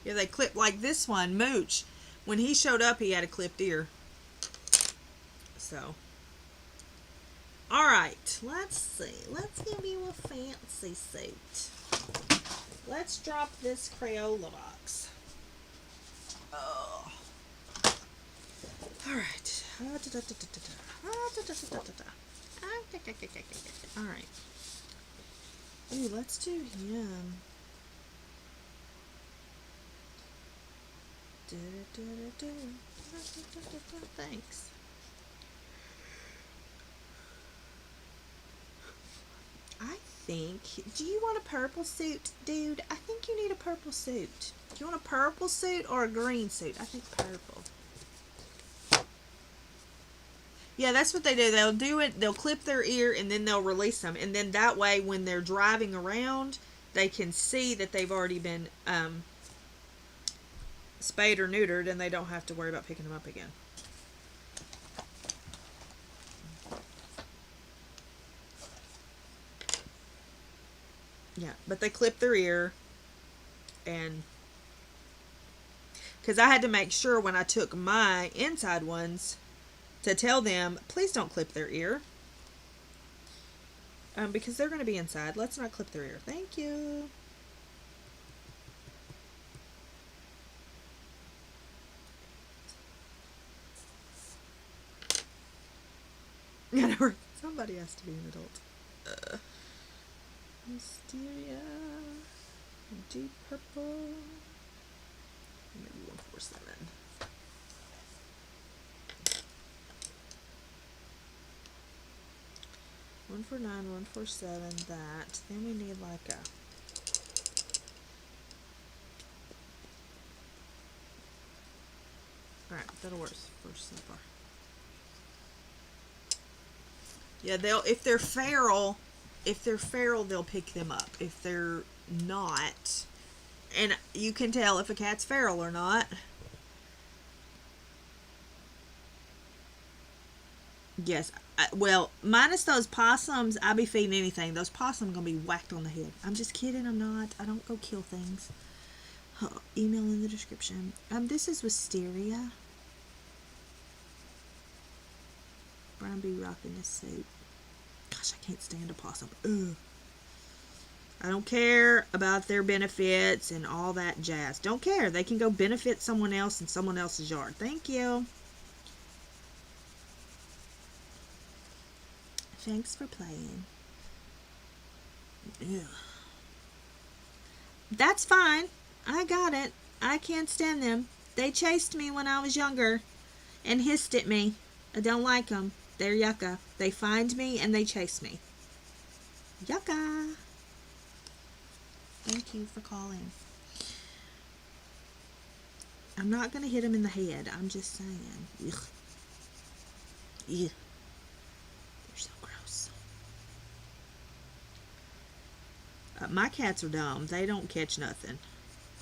Speaker 1: Yeah, they clip like this one, Mooch. When he showed up, he had a clipped ear. So, all right, let's see. Let's give you a fancy suit. Let's drop this Crayola box. Oh. All right. All right. Ooh, let's do him. Thanks. think, do you want a purple suit, dude? I think you need a purple suit. Do you want a purple suit or a green suit? I think purple. Yeah, that's what they do. They'll do it, they'll clip their ear, and then they'll release them. And then that way, when they're driving around, they can see that they've already been spayed or neutered, and they don't have to worry about picking them up again. Yeah, but they clip their ear, and because I had to make sure when I took my inside ones to tell them, please don't clip their ear. Because they're going to be inside. Let's not clip their ear. Thank you. Somebody has to be an adult. Wisteria. Deep purple. Maybe 147. One for 9, 147. That. Then we need like a. Alright, that'll work first so far. Yeah, they'll if they're feral, they'll pick them up. If they're not, and you can tell if a cat's feral or not. Yes, well, minus those possums, I be feeding anything. Those possums gonna be whacked on the head. I'm just kidding. I'm not. I don't go kill things. Email in the description. This is Wisteria. Brown bee rocking this suit. Gosh, I can't stand a possum. Ugh. I don't care about their benefits and all that jazz. Don't care. They can go benefit someone else in someone else's yard. Thank you. Thanks for playing. Ugh. That's fine. I got it. I can't stand them. They chased me when I was younger and hissed at me. I don't like them. They're yucca. They find me and they chase me. Yucca. Thank you for calling. I'm not going to hit them in the head. I'm just saying. Ugh. Ugh. They're so gross. My cats are dumb. They don't catch nothing.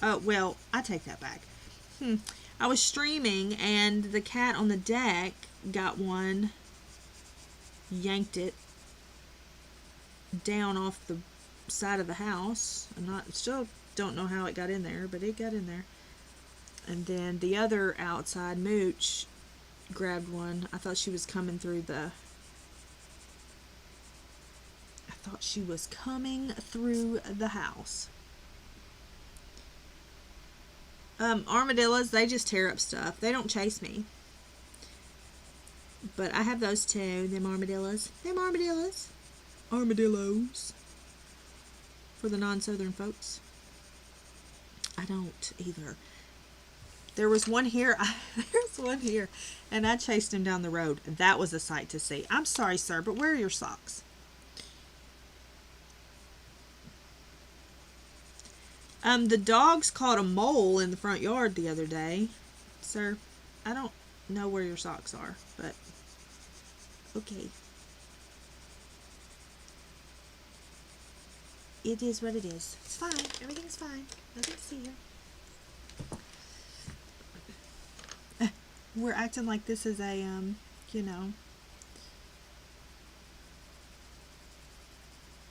Speaker 1: Well, I take that back. I was streaming and the cat on the deck got one, yanked it down off the side of the house. Still don't know how it got in there, but it got in there. And then the other outside mooch grabbed one. I thought she was coming through the house. Armadillos, they just tear up stuff. They don't chase me. But I have those too, them armadillos. Armadillos. For the non-southern folks. I don't either. There's one here, and I chased him down the road. That was a sight to see. I'm sorry, sir, but where are your socks? The dogs caught a mole in the front yard the other day. Sir, I don't know where your socks are, but okay. It is what it is. It's fine. Everything's fine. Nothing to see here. We're acting like this is a,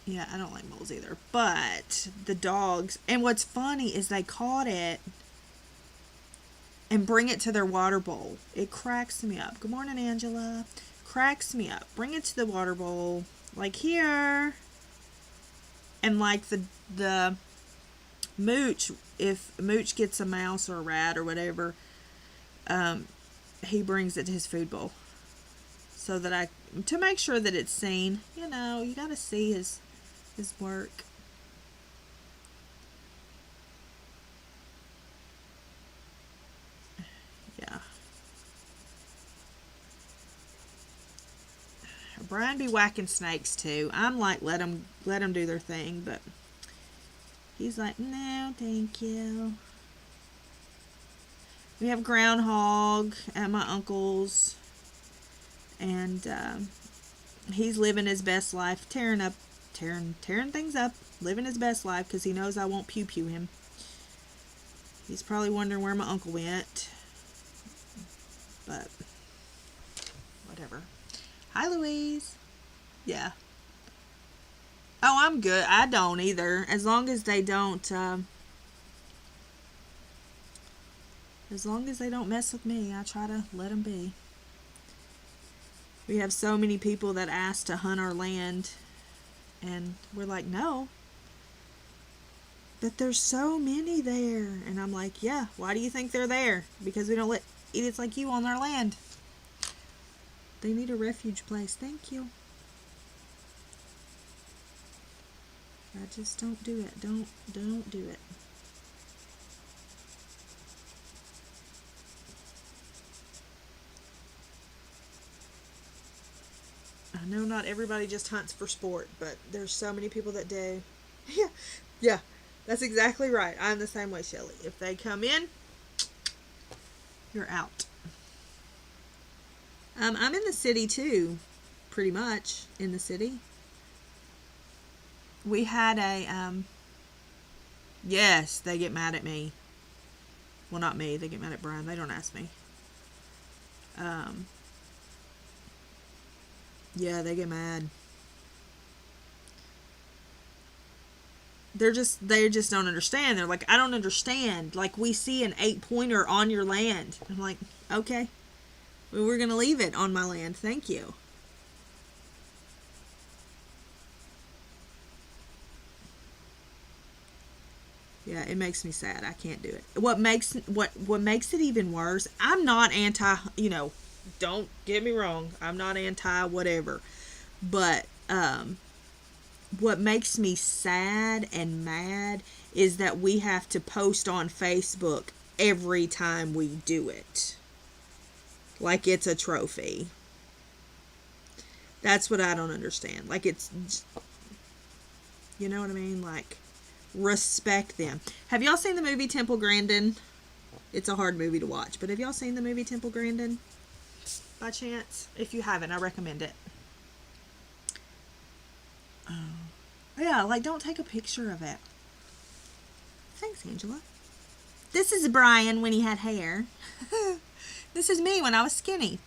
Speaker 1: Yeah, I don't like moles either. But the dogs, and what's funny is they caught it and bring it to their water bowl. It cracks me up. Good morning, Angela. Cracks me up. Bring it to the water bowl, like here. And like the mooch, if mooch gets a mouse or a rat or whatever, he brings it to his food bowl. So that to make sure that it's seen. You gotta see his work. Yeah. Brian be whacking snakes too. I'm like, let them do their thing, but he's like, no, thank you. We have groundhog at my uncle's, and he's living his best life, tearing things up, living his best life because he knows I won't pew him. He's probably wondering where my uncle went, but whatever. Hi, Louise. Yeah. Oh, I'm good. I don't either. As long as they don't, mess with me, I try to let them be. We have so many people that ask to hunt our land, and we're like, no. But there's so many there. And I'm like, yeah, why do you think they're there? Because we don't let idiots like you on our land. They need a refuge place. Thank you. I just don't do it. Don't do it. I know not everybody just hunts for sport, but there's so many people that do. Yeah, that's exactly right. I'm the same way, Shelly. If they come in, you're out. I'm in the city too, pretty much in the city. We had a, yes, they get mad at me. Well, not me. They get mad at Brian. They don't ask me. Yeah, they get mad. They just don't understand. They're like, I don't understand. Like, we see an 8-pointer on your land. I'm like, okay. Well, we're going to leave it on my land. Thank you. Yeah, it makes me sad. I can't do it. What makes it even worse, I'm not anti, don't get me wrong. I'm not anti whatever. But what makes me sad and mad is that we have to post on Facebook every time we do it. Like it's a trophy. That's what I don't understand. Like, it's, you know what I mean? Like, respect them. Have y'all seen the movie Temple Grandin? It's a hard movie to watch, but have y'all seen the movie Temple Grandin by chance? If you haven't, I recommend it. Yeah, like, don't take a picture of it. Thanks, Angela. This is Brian when he had hair. This is me when I was skinny.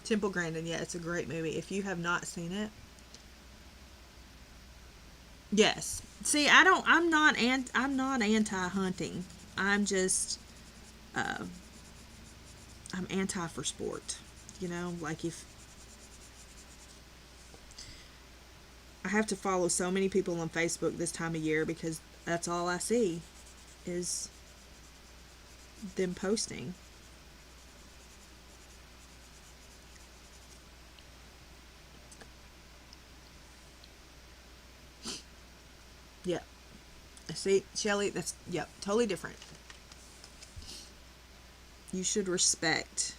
Speaker 1: Temple Grandin, yeah, it's a great movie. If you have not seen it, yes. See, I'm not anti-hunting. I'm just, I'm anti for sport. Like, if I have to follow so many people on Facebook this time of year because that's all I see is them posting. Yeah. See, Shelly, that's, yep, totally different. You should respect.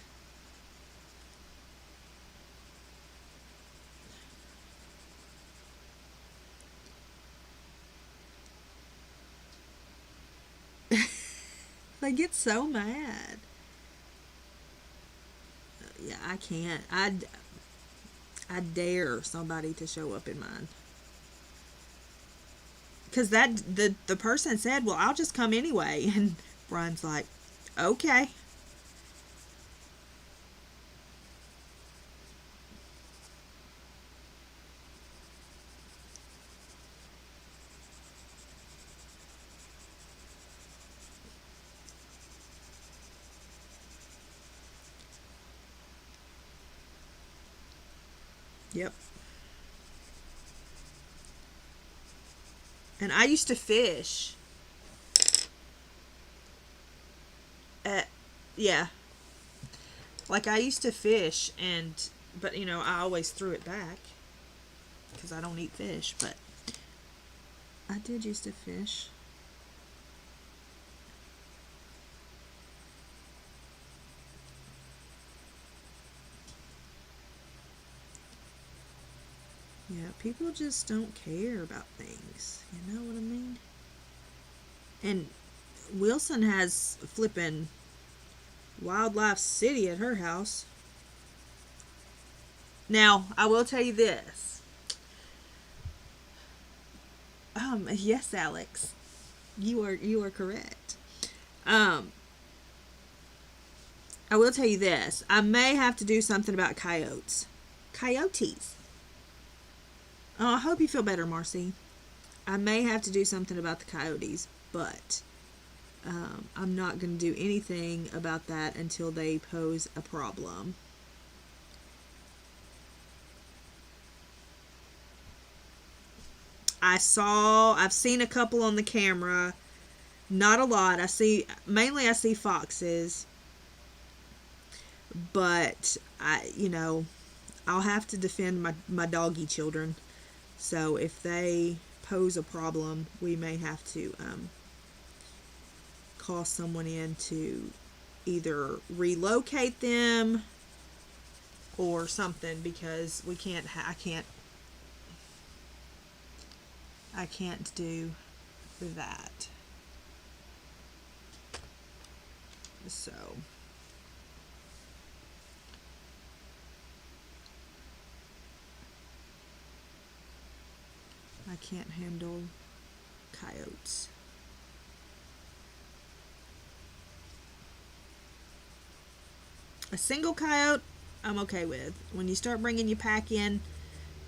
Speaker 1: They get so mad. Yeah, I can't. I dare somebody to show up in mine. Because the person said, well, I'll just come anyway. And Brian's like, okay. Yep. And I used to fish. Yeah. Like, I used to fish, but I always threw it back because I don't eat fish, but I did used to fish. people just don't care about things. You know what I mean? And Wilson has flippin' Wildlife City at her house. Now, I will tell you this. Yes, Alex. You are correct. I will tell you this. I may have to do something about coyotes. Coyotes. Oh, I hope you feel better, Marcy. I may have to do something about the coyotes, but I'm not going to do anything about that until they pose a problem. I've seen a couple on the camera. Not a lot. I see foxes, but I'll have to defend my doggy children. So if they pose a problem, we may have to call someone in to either relocate them or something, because I can't do that. So I can't handle coyotes. A single coyote, I'm okay with. When you start bringing your pack in,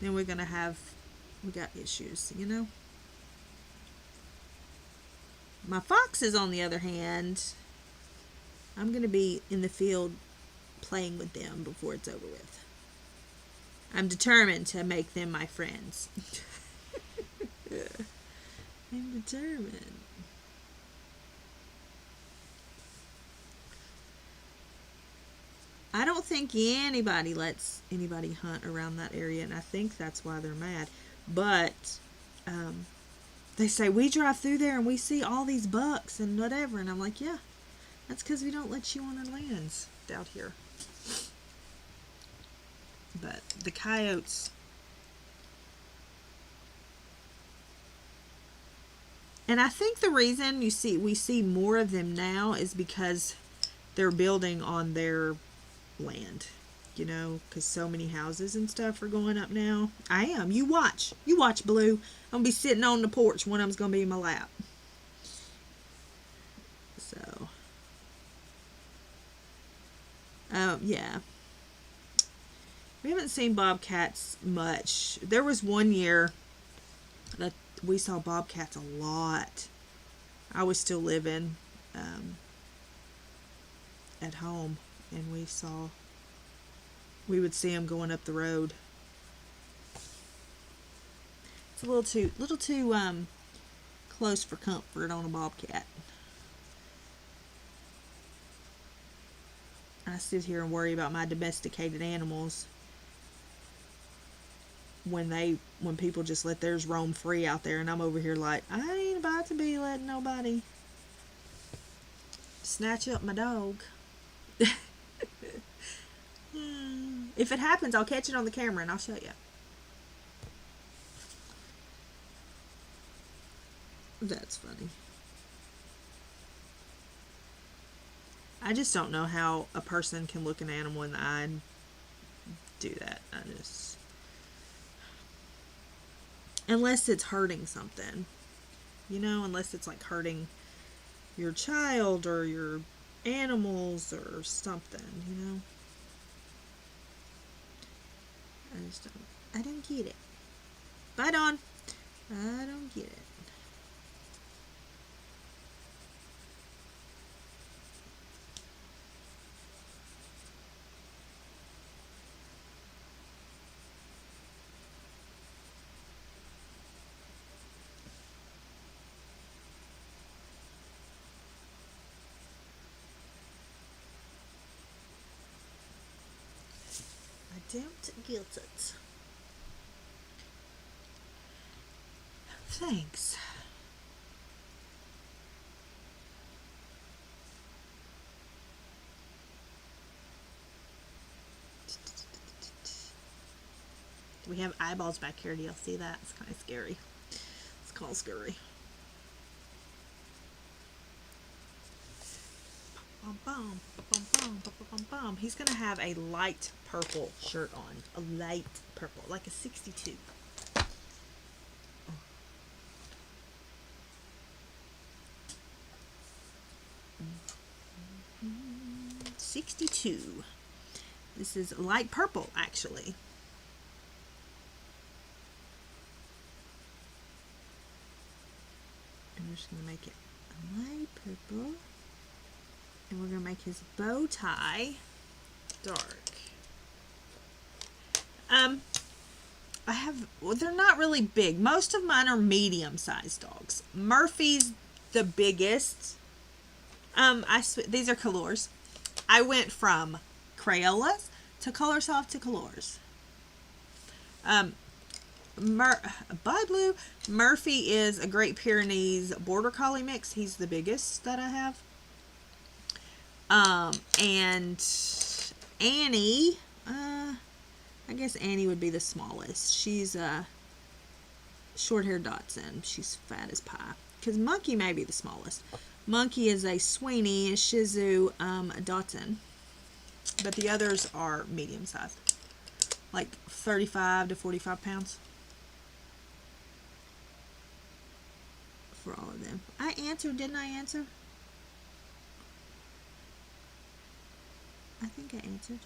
Speaker 1: then we got issues, you know? My foxes, on the other hand, I'm going to be in the field playing with them before it's over with. I'm determined to make them my friends. I'm determined. I don't think anybody lets anybody hunt around that area, and I think that's why they're mad. But they say, we drive through there and we see all these bucks and whatever, and I'm like, yeah, that's because we don't let you on our lands out here. But the coyotes, and I think the reason we see more of them now is because they're building on their land, because so many houses and stuff are going up now. I am. You watch, Blue. I'm gonna be sitting on the porch. One of them's gonna be in my lap. So, yeah. We haven't seen bobcats much. There was one year that we saw bobcats a lot. I was still living at home, and we would see them going up the road. It's a little too close for comfort on a bobcat. I sit here and worry about my domesticated animals when people just let theirs roam free out there, and I'm over here like, I ain't about to be letting nobody snatch up my dog. If it happens, I'll catch it on the camera and I'll show you. That's funny. I just don't know how a person can look an animal in the eye and do that. Unless it's hurting something. Unless it's like hurting your child or your animals or something, I don't get it. Bye, Dawn. I don't get it. Don't get it. Thanks. We have eyeballs back here. Do y'all see that? It's kind of scary. It's kind of scary. Bum, bum, bum, bum, bum, bum, bum. He's going to have a light purple shirt on. A light purple, like a 62. 62. This is light purple, actually. And we're just going to make it a light purple. And we're going to make his bow tie dark. Well, they're not really big. Most of mine are medium-sized dogs. Murphy's the biggest. These are colors. I went from Crayolas to Colorsoft to colors. By Blue, Murphy is a Great Pyrenees Border Collie mix. He's the biggest that I have. And Annie, I guess Annie would be the smallest. She's a short-haired Dachshund. She's fat as pie. Because Monkey may be the smallest. Monkey is a Sweeney, a Shih Tzu, a Dachshund. But the others are medium sized. Like 35 to 45 pounds. For all of them. I answered, didn't I answer? I think I answered.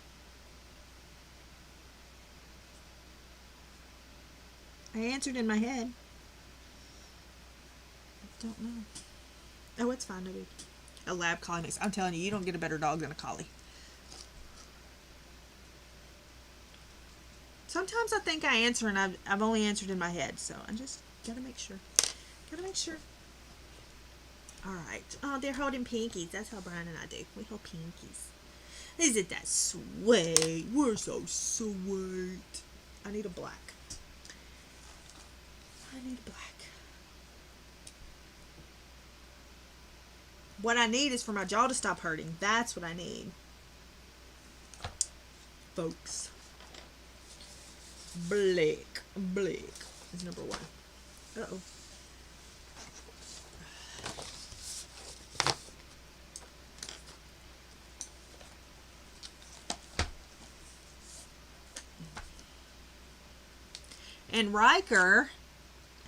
Speaker 1: I answered in my head. I don't know. Oh, it's fine, no big. A lab collie mix. I'm telling you, you don't get a better dog than a collie. Sometimes I think I answer and I've only answered in my head, so I just gotta make sure. Gotta make sure. Alright. Oh, they're holding pinkies. That's how Brian and I do. We hold pinkies. Isn't that sweet? We're so sweet. I need a black. I need black. What I need is for my jaw to stop hurting. That's what I need. Folks. Black. Black is number one. Uh-oh. And Riker,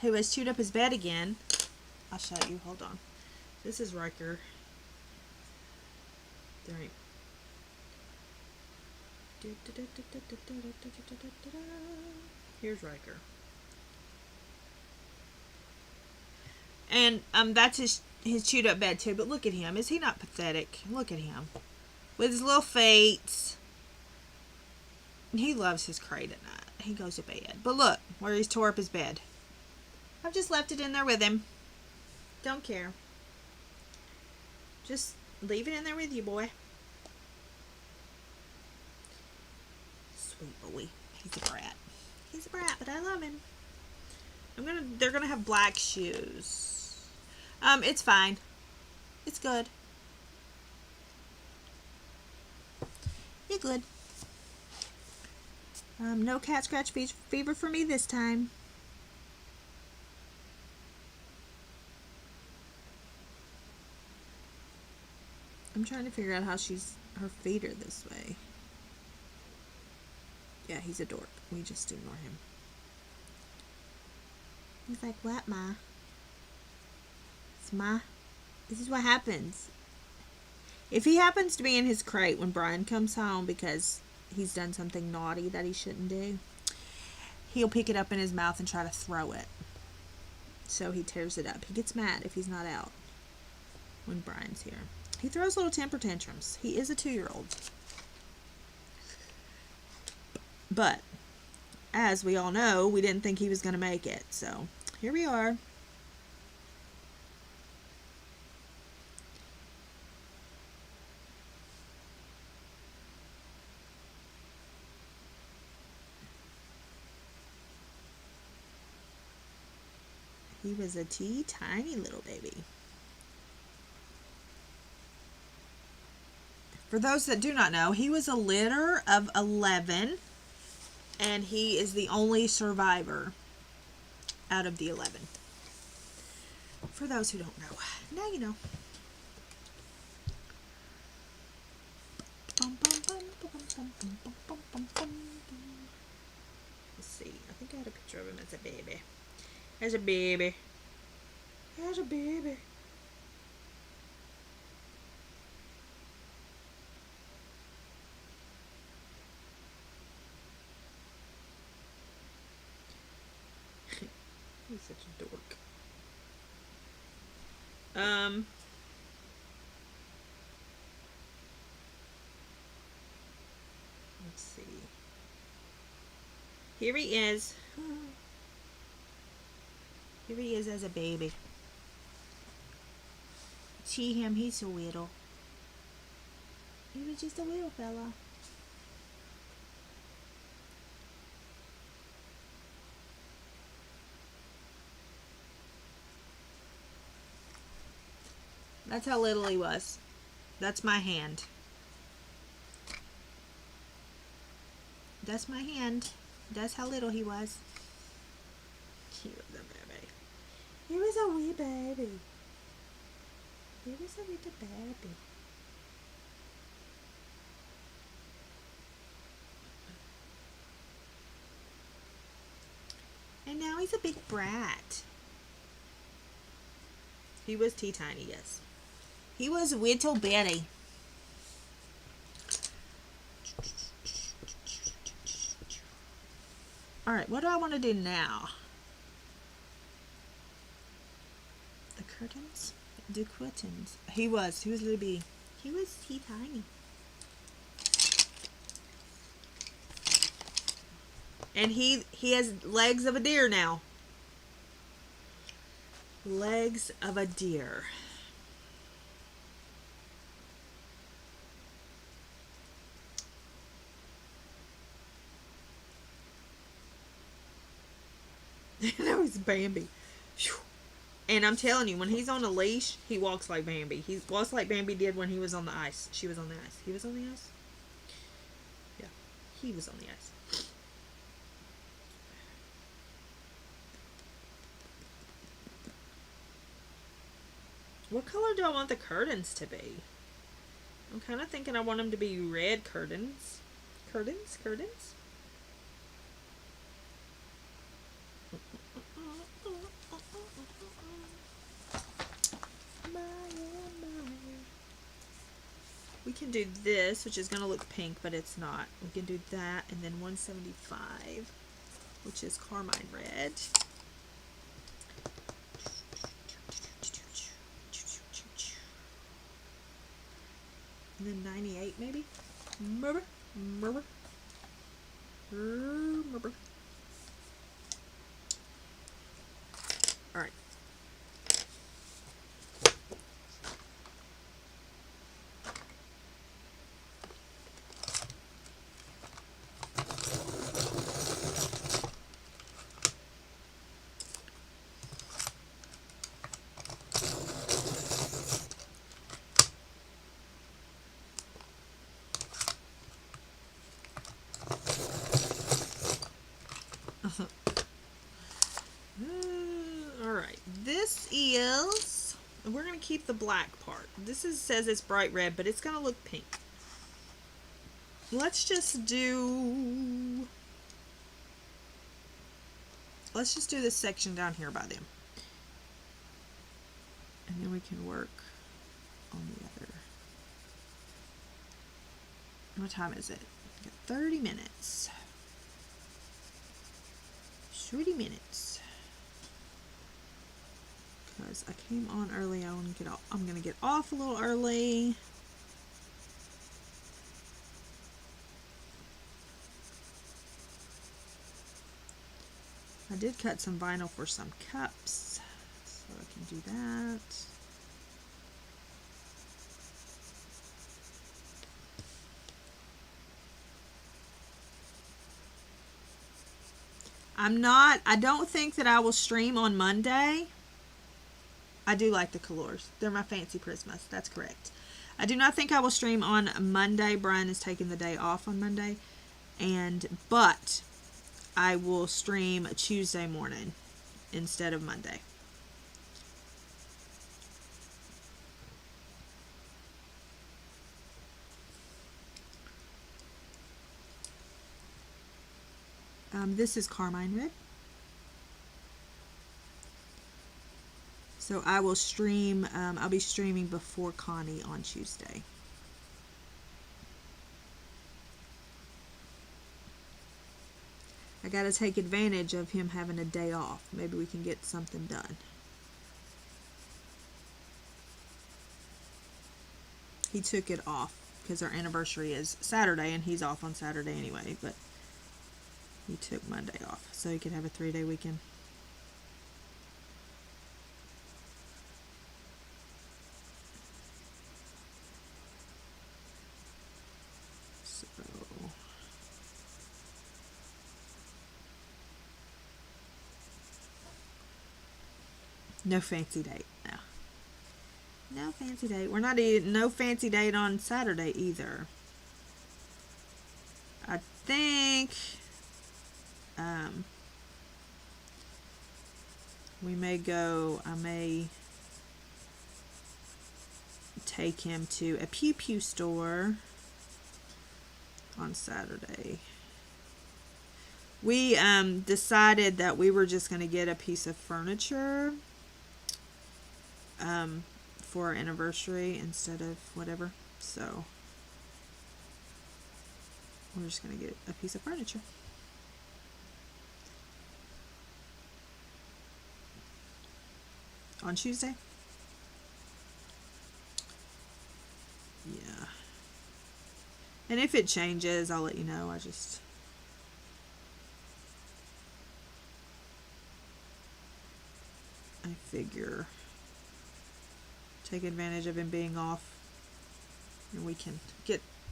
Speaker 1: who has chewed up his bed again. I'll show you. Hold on. This is Riker. Here's Riker. And that's his chewed up bed too. But look at him. Is he not pathetic? Look at him. With his little feet. He loves his crate at night. He goes to bed. But look, where he's tore up his bed. I've just left it in there with him. Don't care. Just leave it in there with you, boy. Sweet boy. He's a brat. He's a brat, but I love him. They're gonna have black shoes. It's fine. It's good. You're good. No cat scratch fever for me this time. I'm trying to figure out how her feet are this way. Yeah, he's a dork. We just ignore him. He's like, what, Ma? It's Ma. This is what happens. If he happens to be in his crate when Brian comes home because he's done something naughty that he shouldn't do, he'll pick it up in his mouth and try to throw it. So he tears it up. He gets mad if he's not out when Brian's here. He throws little temper tantrums. He is a 2-year-old. But, as we all know, we didn't think he was going to make it. So, here we are. He was a tiny little baby. For those that do not know, he was a litter of 11. and he is the only survivor out of the 11. For those who don't know, now you know. Let's see. I think I had a picture of him as a baby. As a baby. As a baby. He's such a dork. Let's see. Here he is. Here he is as a baby. See him, he's so little. He was just a little fella. That's how little he was. That's my hand. That's my hand. That's how little he was. He was a baby. He was a wee baby. He was a little baby. And now he's a big brat. He was teeny, yes. He was little bitty. Alright, what do I want to do now? The curtains? The curtains. He was little bitty. He was teeny. And he has legs of a deer now. Legs of a deer. That was Bambi. And I'm telling you, when he's on a leash, he walks like Bambi. He walks like Bambi did when he was on the ice. She was on the ice. He was on the ice? Yeah, he was on the ice. What color do I want the curtains to be? I'm kind of thinking I want them to be red curtains. Curtains? We can do this, which is going to look pink, but it's not. We can do that, and then 175, which is carmine red. And then 98, maybe? Murmur. Alright. Alright, this is, we're going to keep the black part. This says it's bright red, but it's going to look pink. Let's just do this section down here by them. And then we can work on the other. What time is it? We've got 30 minutes. 30 minutes. Because I came on early, I'm gonna get off a little early. I did cut some vinyl for some cups, so I can do that. I don't think that I will stream on Monday. I do like the colors. They're my fancy Christmas. That's correct. I do not think I will stream on Monday. Brian is taking the day off on Monday. But I will stream Tuesday morning instead of Monday. This is Carmine Red. So I will stream, I'll be streaming before Connie on Tuesday. I gotta take advantage of him having a day off. Maybe we can get something done. He took it off because our anniversary is Saturday and he's off on Saturday anyway, but he took Monday off so he could have a 3-day weekend. So no fancy date, no. No fancy date. We're not eating, no fancy date on Saturday either. I think we may go, I may take him to a Pew Pew store on Saturday. We decided that we were just going to get a piece of furniture for our anniversary instead of whatever. So we're just going to get a piece of furniture. On Tuesday? Yeah. And if it changes, I'll let you know. I figure take advantage of him being off and we can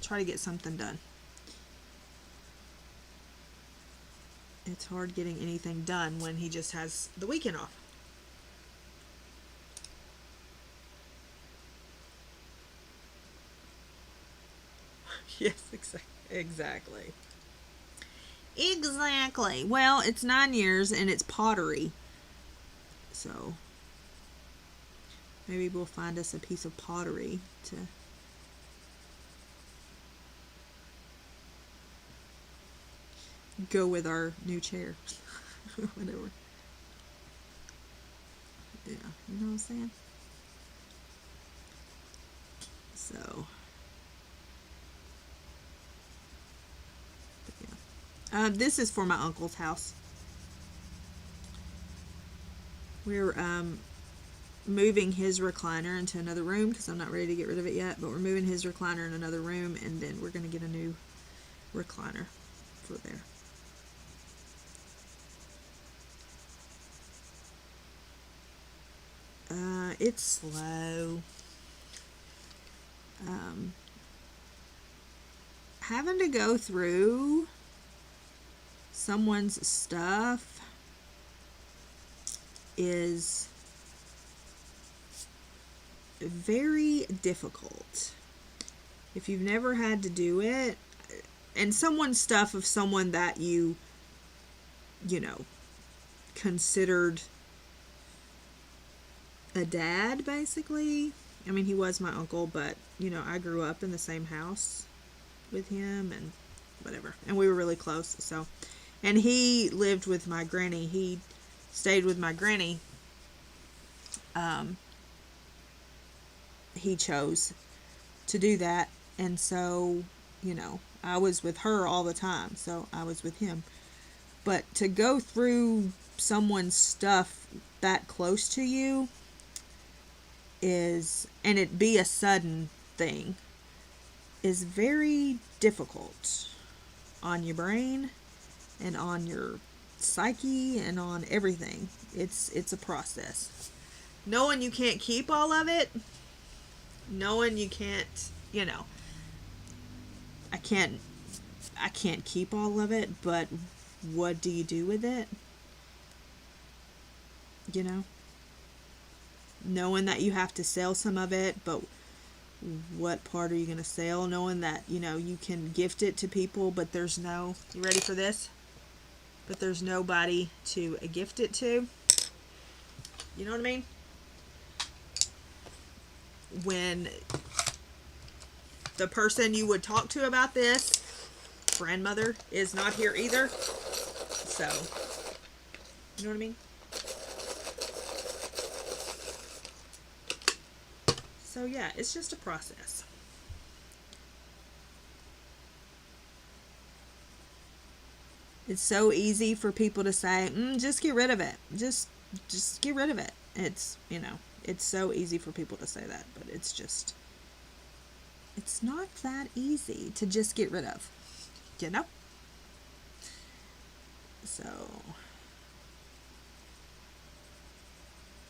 Speaker 1: try to get something done. It's hard getting anything done when he just has the weekend off. Yes, exactly. Exactly. Well, it's 9 years and it's pottery. So maybe we'll find us a piece of pottery to go with our new chair. Whatever. Yeah, you know what I'm saying? So this is for my uncle's house. We're moving his recliner into another room because I'm not ready to get rid of it yet, but we're moving his recliner in another room and then we're going to get a new recliner for there. It's slow. Having to go through someone's stuff is very difficult. If you've never had to do it, and someone's stuff of someone that you know, considered a dad, basically. I mean, he was my uncle, but, you know, I grew up in the same house with him and whatever. And we were really close, so. And he lived with my granny. He stayed with my granny. He chose to do that. And so, you know, I was with her all the time, so I was with him. But to go through someone's stuff that close to you is, and it be a sudden thing, is very difficult on your brain and on your psyche and on everything. It's a process. Knowing you can't keep all of it, knowing you can't, you know, I can't keep all of it, but what do you do with it? You know? Knowing that you have to sell some of it, but what part are you going to sell? Knowing that, you know, you can gift it to people, but there's no... You ready for this? but there's nobody to gift it to. You know what I mean? When the person you would talk to about this, grandmother, is not here either. So, you know what I mean? So yeah, it's just a process. It's so easy for people to say, just get rid of it. Just get rid of it. It's, you know, it's so easy for people to say that, but it's not that easy to just get rid of, you know? So,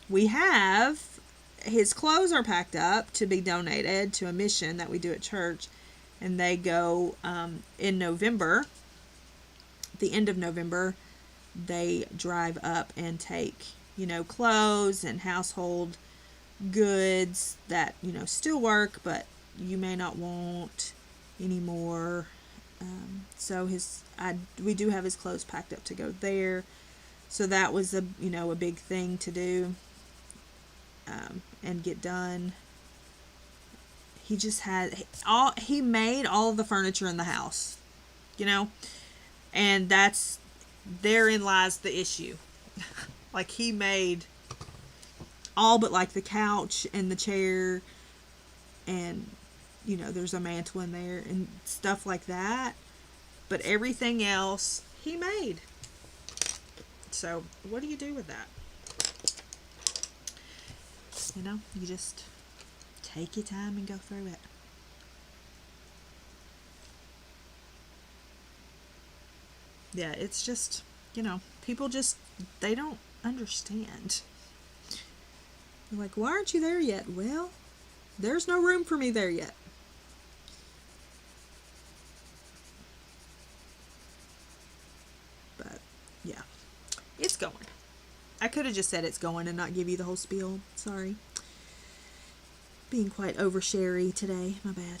Speaker 1: we have, his clothes are packed up to be donated to a mission that we do at church, and they go in November. The end of November, they drive up and take, you know, clothes and household goods that, you know, still work, but you may not want anymore. So we do have his clothes packed up to go there. So that was a big thing to do and get done. He just he made all of the furniture in the house, you know. And therein lies the issue. Like, he made all but like the couch and the chair, and, you know, there's a mantle in there and stuff like that. But everything else he made. So, what do you do with that? You know, you just take your time and go through it. Yeah, it's just, you know, people just, they don't understand. You're like, why aren't you there yet? Well, there's no room for me there yet. But, yeah, it's going. I could have just said it's going and not give you the whole spiel. Sorry. Being quite oversharey today. My bad.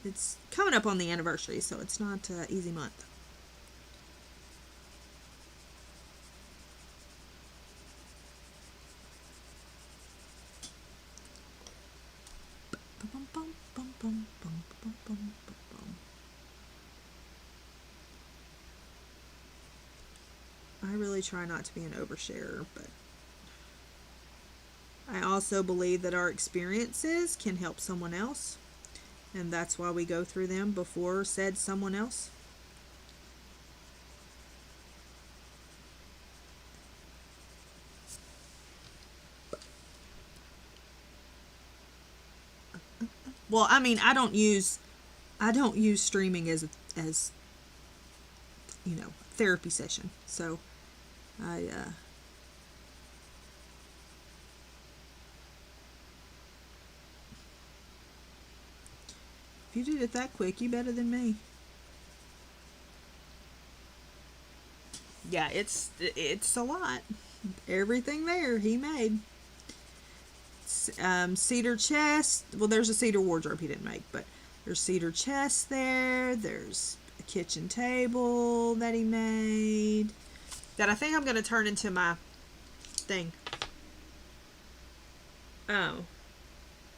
Speaker 1: It's coming up on the anniversary, so it's not an easy month. I really try not to be an oversharer, but I also believe that our experiences can help someone else, and that's why we go through them before said someone else. Well, I mean, I don't use streaming as you know, therapy session. So if you did it that quick, you better than me. Yeah, it's a lot. Everything there he made. Cedar chest. Well, there's a cedar wardrobe he didn't make, but there's cedar chest there. There's a kitchen table that he made that I think I'm going to turn into my thing. Oh,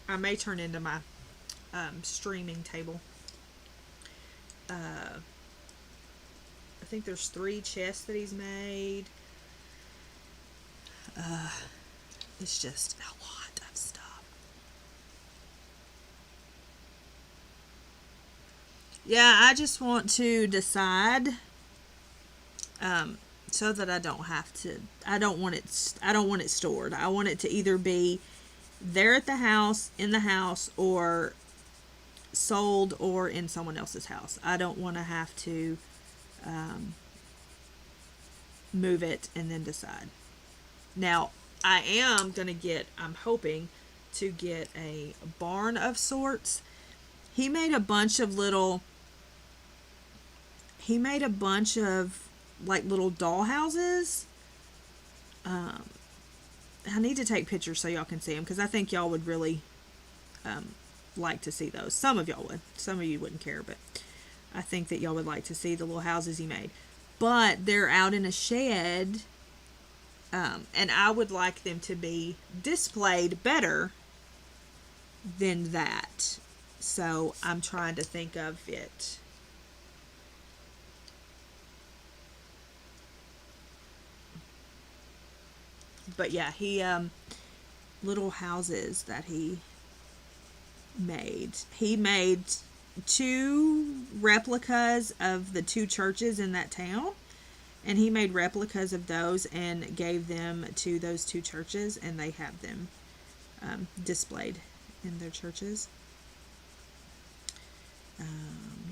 Speaker 1: I may turn into my streaming table. I think there's 3 chests that he's made. It's just a lot of stuff. Yeah, I just want to decide so that I don't have to, I don't want it stored. I want it to either be there at the house, in the house, or sold or in someone else's house. I don't want to have to move it and then decide. Now, I'm hoping to get a barn of sorts. He made a bunch of like little doll houses. I need to take pictures so y'all can see them, because I think y'all would really like to see those. Some of y'all would. Some of you wouldn't care, but I think that y'all would like to see the little houses he made. but they're out in a shed, and I would like them to be displayed better than that. So I'm trying to think of it. But yeah, he little houses that he made. He made 2 replicas of the 2 churches in that town, and he made replicas of those and gave them to those 2 churches, and they have them displayed in their churches.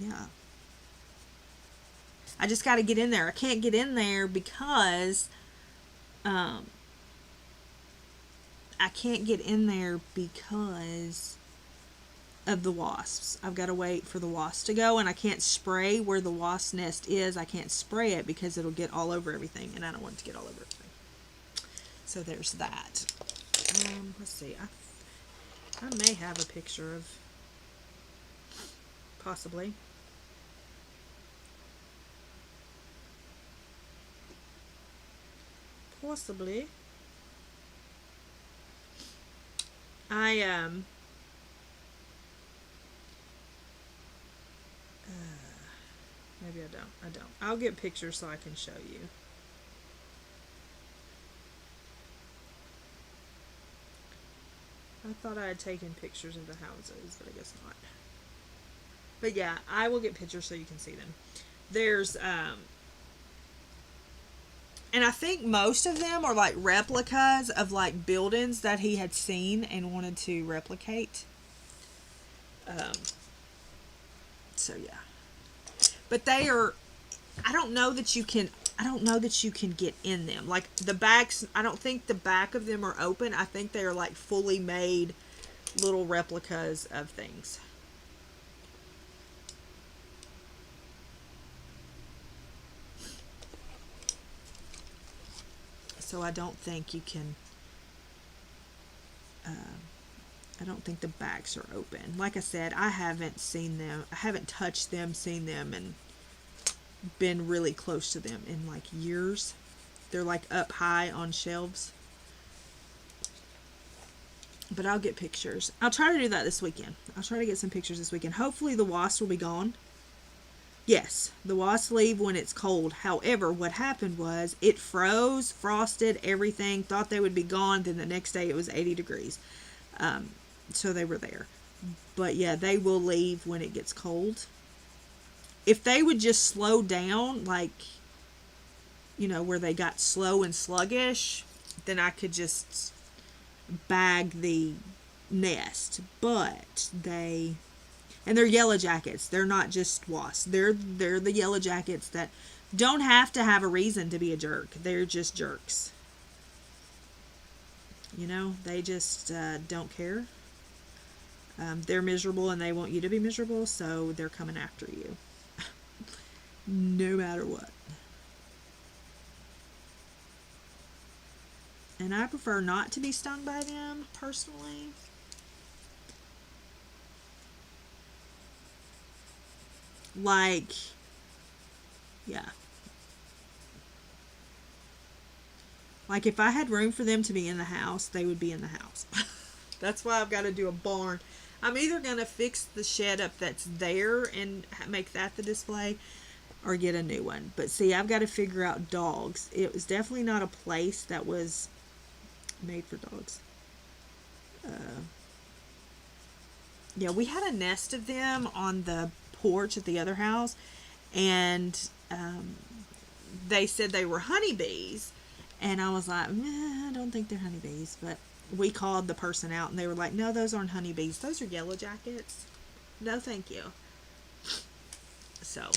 Speaker 1: Yeah, I just got to get in there. I can't get in there because I can't get in there because of the wasps. I've got to wait for the wasps to go, and I can't spray where the wasp nest is. I can't spray it because it'll get all over everything, and I don't want it to get all over everything. So there's that. Let's see. I may have a picture of, possibly. Possibly. Maybe I don't. I'll get pictures so I can show you. I thought I had taken pictures of the houses, but I guess not. But yeah, I will get pictures so you can see them. There's, and I think most of them are like replicas of like buildings that he had seen and wanted to replicate. So yeah. But they are, I don't know that you can get in them. Like the backs, I don't think the back of them are open. I think they are like fully made little replicas of things. So I don't think you can, I don't think the backs are open. Like I said, I haven't seen them, I haven't touched them, seen them, and been really close to them in like years. They're like up high on shelves. But I'll get pictures. I'll try to do that this weekend. I'll try to get some pictures this weekend. Hopefully the wasps will be gone. Yes, the wasps leave when it's cold. However, what happened was it froze, frosted, everything. Thought they would be gone. Then the next day it was 80 degrees. So they were there. But yeah, they will leave when it gets cold. If they would just slow down, like, you know, where they got slow and sluggish, then I could just bag the nest. But they, and they're yellow jackets. They're not just wasps. They're the yellow jackets that don't have to have a reason to be a jerk. They're just jerks. You know, they just don't care. They're miserable and they want you to be miserable, so they're coming after you. No matter what. And I prefer not to be stung by them, personally. Like, yeah. Like, if I had room for them to be in the house, they would be in the house. That's why I've got to do a barn. I'm either going to fix the shed up that's there and make that the display, or get a new one. But see, I've got to figure out dogs. It was definitely not a place that was made for dogs. Yeah, we had a nest of them on the porch at the other house, and they said they were honeybees, and I was like, I don't think they're honeybees. But we called the person out, and they were like, no, those aren't honeybees, those are yellow jackets. No thank you. So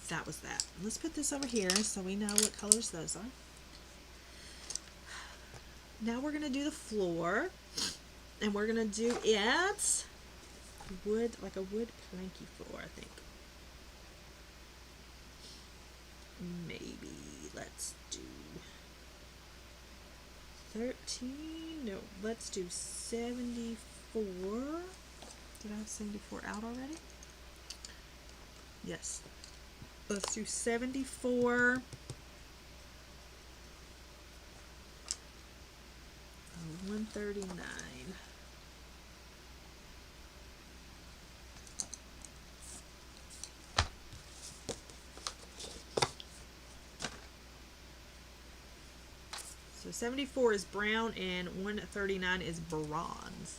Speaker 1: that was that. Let's put this over here so we know what colors those are. Now we're going to do the floor, and we're going to do it wood, like a wood planky floor, I think. Maybe let's do 13. No, let's do 74. Did I have 74 out already? Yes. Let's do 74. 139. So 74 is brown and 139 is bronze.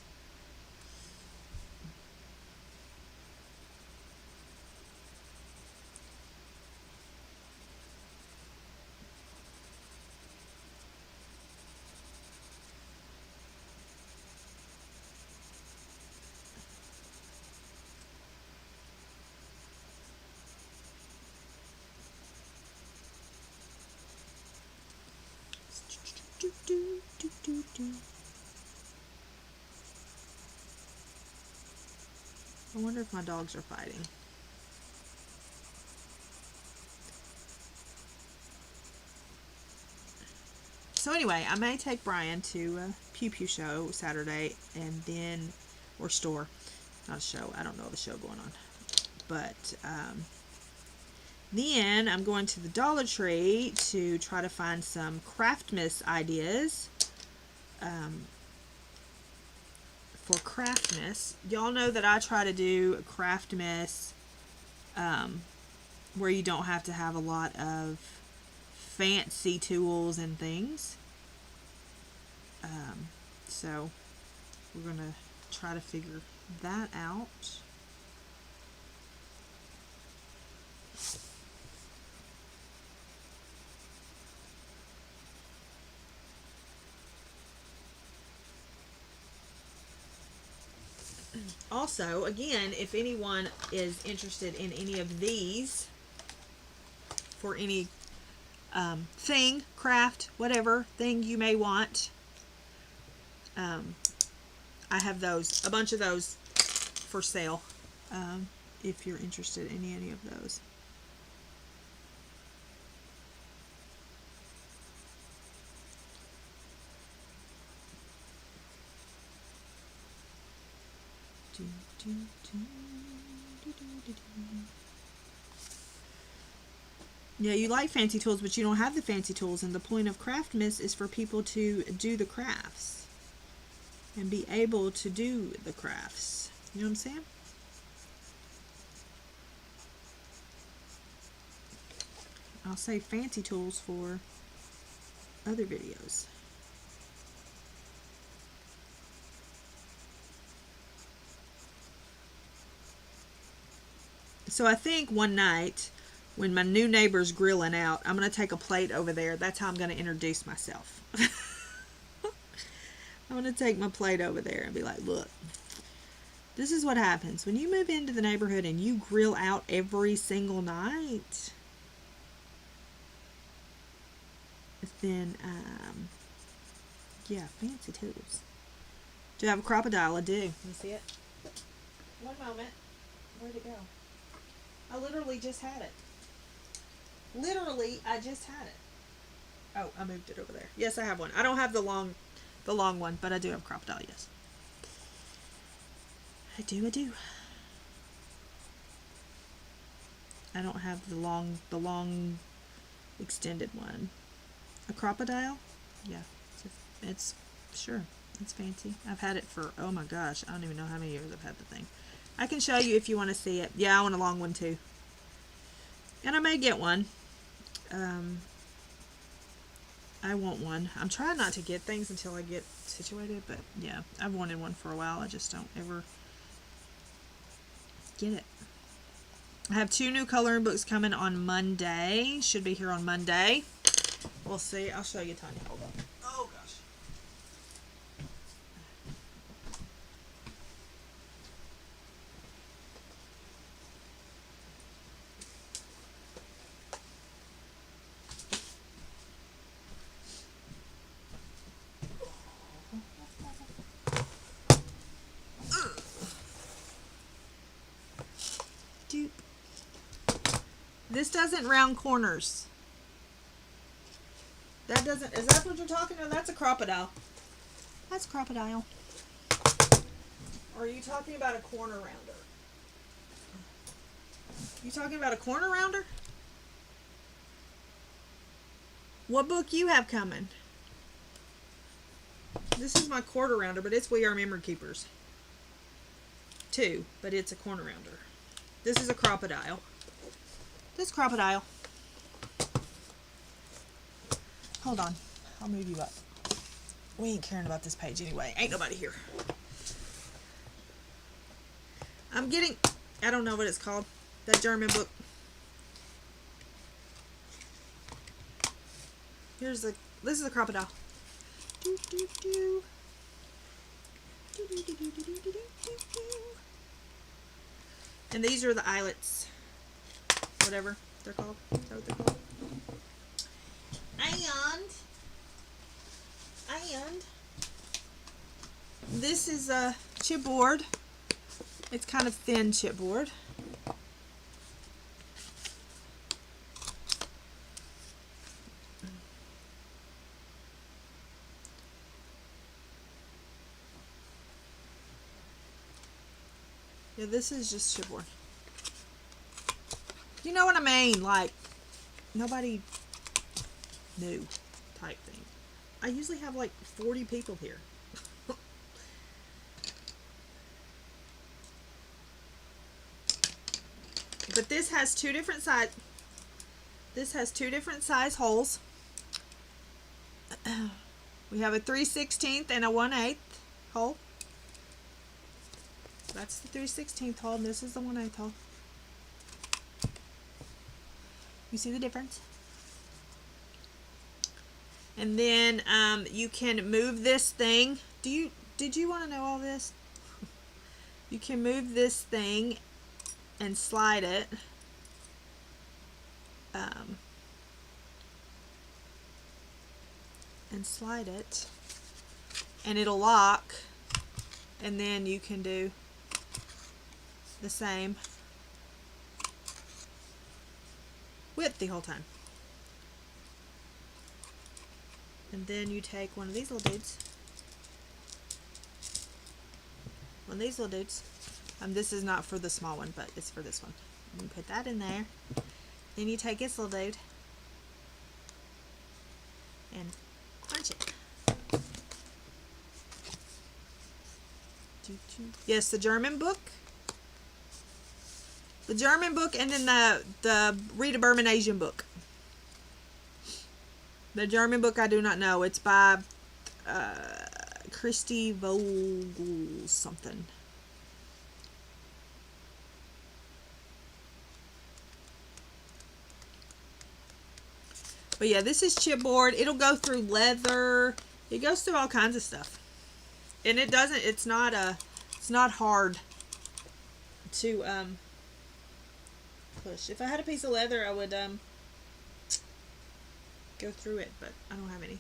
Speaker 1: I wonder if my dogs are fighting. So anyway, I may take Brian to a Pew Pew show Saturday and then, or store, not a show, I don't know the show going on. But then I'm going to the Dollar Tree to try to find some Craftmas ideas for Craftmas. Y'all know that I try to do Craftmas where you don't have to have a lot of fancy tools and things. So we're going to try to figure that out. Also, again, if anyone is interested in any of these for any thing, craft, whatever thing you may want, I have those, a bunch of those for sale, if you're interested in any of those. Yeah, you like fancy tools, but you don't have the fancy tools, and the point of Craftmas is for people to do the crafts and be able to do the crafts. You know what I'm saying? I'll save fancy tools for other videos. So I think one night when my new neighbor's grilling out, I'm going to take a plate over there. That's how I'm going to introduce myself. I'm going to take my plate over there and be like, look, this is what happens when you move into the neighborhood and you grill out every single night. Then, yeah, fancy tools. Do you have a crocodile? I do. Let me see it. One moment. Where'd it go? I literally just had it. Literally, I just had it. Oh, I moved it over there. Yes, I have one. I don't have the long one, but I do have crocodile, yes. I do. I don't have the long extended one. A crocodile? Yeah. It's sure. It's fancy. I've had it for, oh my gosh, I don't even know how many years I've had the thing. I can show you if you want to see it. Yeah, I want a long one too. And I may get one. I want one. I'm trying not to get things until I get situated, but yeah, I've wanted one for a while. I just don't ever get it. I have 2 new coloring books coming on Monday. Should be here on Monday. We'll see. I'll show you, Tanya. Hold on. Oh, gosh. This doesn't round corners. That doesn't, is that what you're talking about? That's a crocodile. That's a crocodile. Or are you talking about a corner rounder? You talking about a corner rounder? What book you have coming? This is my quarter rounder, but it's We Are Memory Keepers. 2, but it's a corner rounder. This is a crocodile. This crocodile. Hold on. I'll move you up. We ain't caring about this page anyway. Ain't nobody here. I'm getting, I don't know what it's called. That German book. This is a crocodile. And these are the eyelets. Whatever they're called. Is that what they're called? And this is a chipboard. It's kind of thin chipboard. Yeah, this is just chipboard. You know what I mean? Like, nobody knew type thing. I usually have like 40 people here. But this has two different size. This has two different size holes. We have a 3/16 and a 1/8 hole. That's the 3/16 hole, and this is the 1/8 hole. You see the difference? And then you can move this thing. Did you want to know all this? You can move this thing and slide it. And it'll lock, and then you can do the same width the whole time. And then you take one of these little dudes. This is not for the small one, but it's for this one. And you put that in there. Then you take this little dude and crunch it. Yes, the German book. The German book, and then the Rita Berman Asian book. The German book I do not know. It's by Christy Vogel something. But yeah, this is chipboard. It'll go through leather. It goes through all kinds of stuff. And it's not hard to push. If I had a piece of leather, I would go through it, but I don't have any.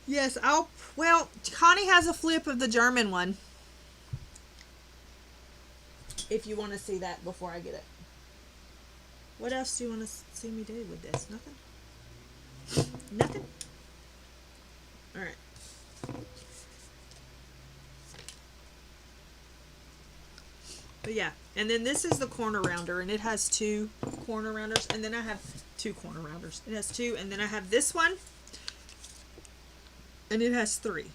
Speaker 1: Yes, well, Connie has a flip of the German one. If you want to see that before I get it. What else do you want to see me do with this? Nothing? Nothing? Alright. But yeah, and then this is the corner rounder, and it has 2 corner rounders, and then I have 2 corner rounders. It has 2, and then I have this one, and it has 3.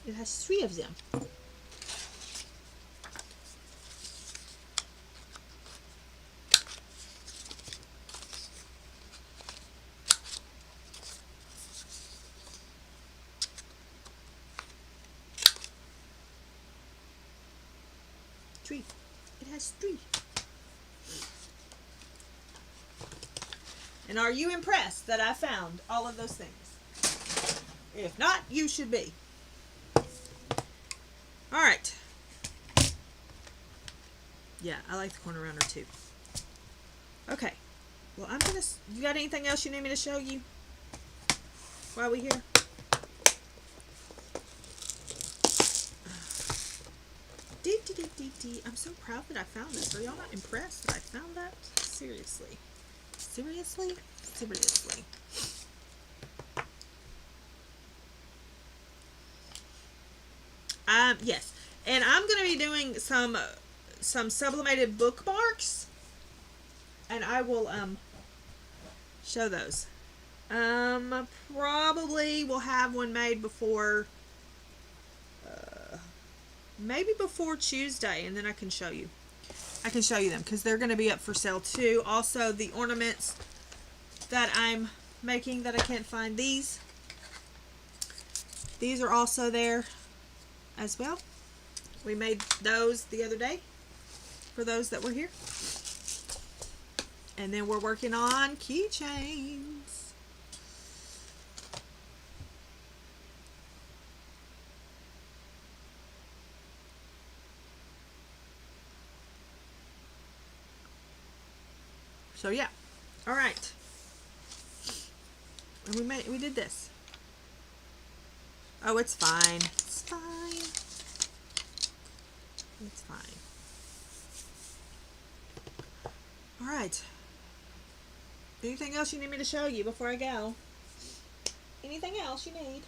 Speaker 1: It has 3 of them. It has 3. And are you impressed that I found all of those things? If not, you should be. Alright. Yeah, I like the corner rounder too. Okay. Well, you got anything else you need me to show you while we're here? I'm so proud that I found this. Are y'all not impressed that I found that? Seriously. Seriously? Seriously. Yes. And I'm going to be doing some some sublimated bookmarks, and I will show those. Probably will have one made before, maybe before Tuesday, and then I can show you. I can show you them because they're going to be up for sale too. Also, the ornaments that I'm making that I can't find, these are also there as well. We made those the other day for those that were here. And then we're working on keychains. So yeah. All right. And we did this. Oh, it's fine. It's fine. It's fine. All right. Anything else you need me to show you before I go? Anything else you need?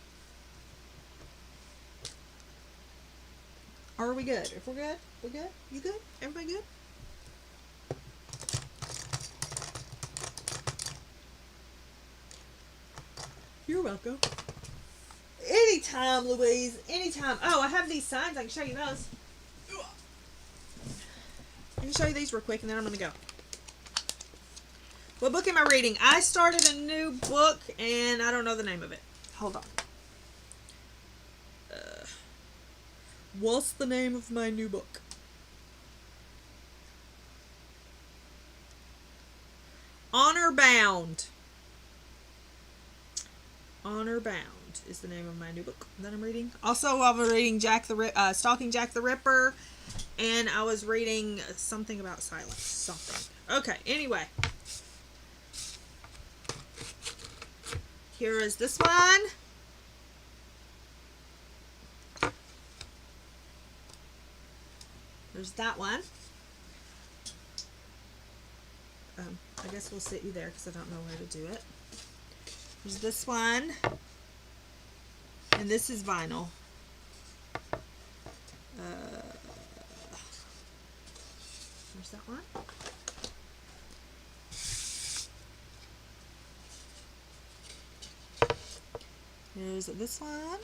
Speaker 1: Or are we good? If we're good, we're good? You good? Everybody good? You're welcome. Anytime, Louise. Anytime. Oh, I have these signs. I can show you those. I can show you these real quick, and then I'm going to go. What book am I reading? I started a new book, and I don't know the name of it. Hold on. What's the name of my new book? Honor Bound. Honor Bound is the name of my new book that I'm reading. Also, I was reading Stalking Jack the Ripper, and I was reading something about silence. Something. Okay, anyway. Here is this one. There's that one. I guess we'll sit you there because I don't know where to do it. There's this one. And this is vinyl. There's that one. Here's this one.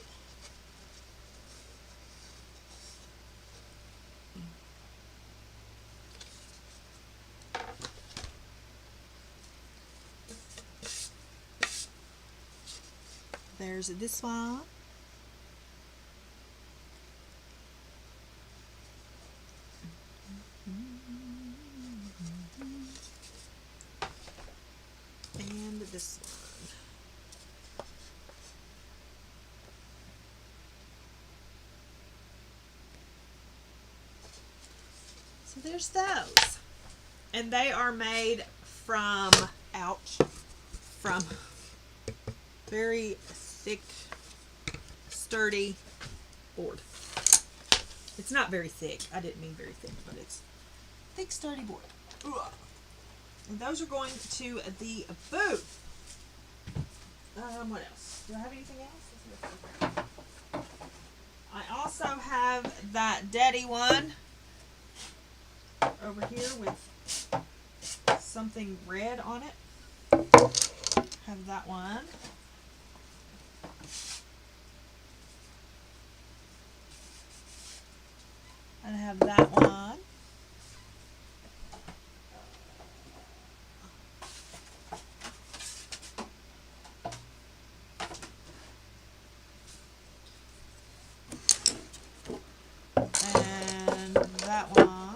Speaker 1: There's this one. And this one. So there's those. And they are made from, ouch, from very thick, sturdy board. It's not very thick. I didn't mean very thick, but it's thick, sturdy board. Ugh. And those are going to the booth. What else? Do I have anything else? I also have that Daddy one over here with something red on it. Have that one. And I have that one. And that one.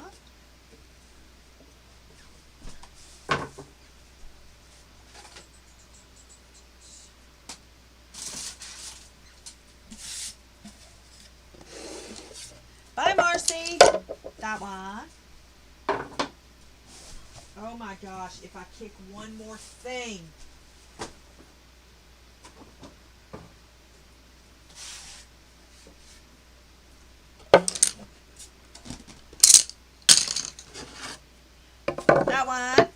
Speaker 1: Bye, Marcy. That one. Oh my gosh, if I kick one more thing. That one.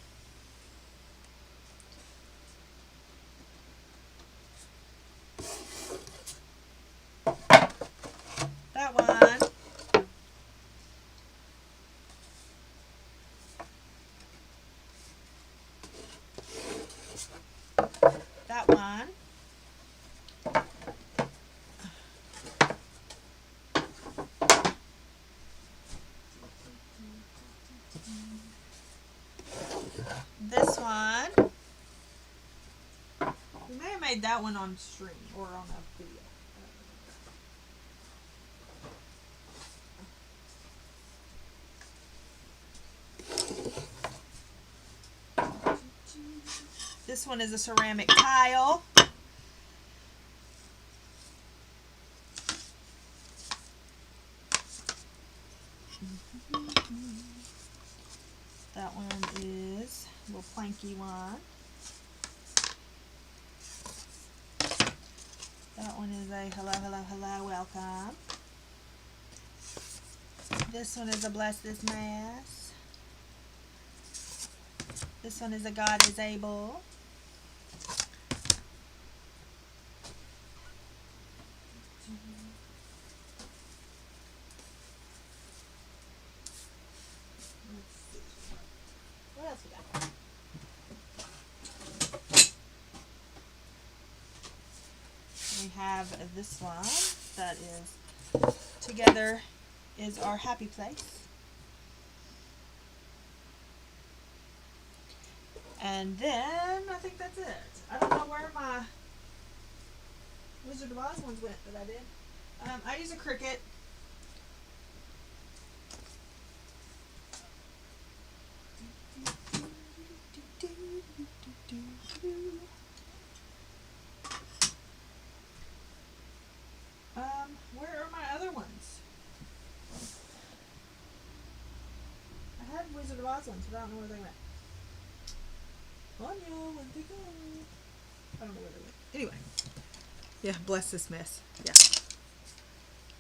Speaker 1: That one. made that one on stream or on a video. This one is a ceramic tile. That one is a little planky one. That one is a hello, hello, hello, welcome. This one is a bless this mess. This one is a God is able. What else we got? We have this one that is together is our happy place. And then I think that's it. I don't know where my Wizard of Oz ones went that I did. I use a Cricut. Where are my other ones? I had Wizard of Oz ones, but I don't know where they went. Anya, where'd they go? I don't know where they went. Anyway. Yeah, bless this mess. Yeah.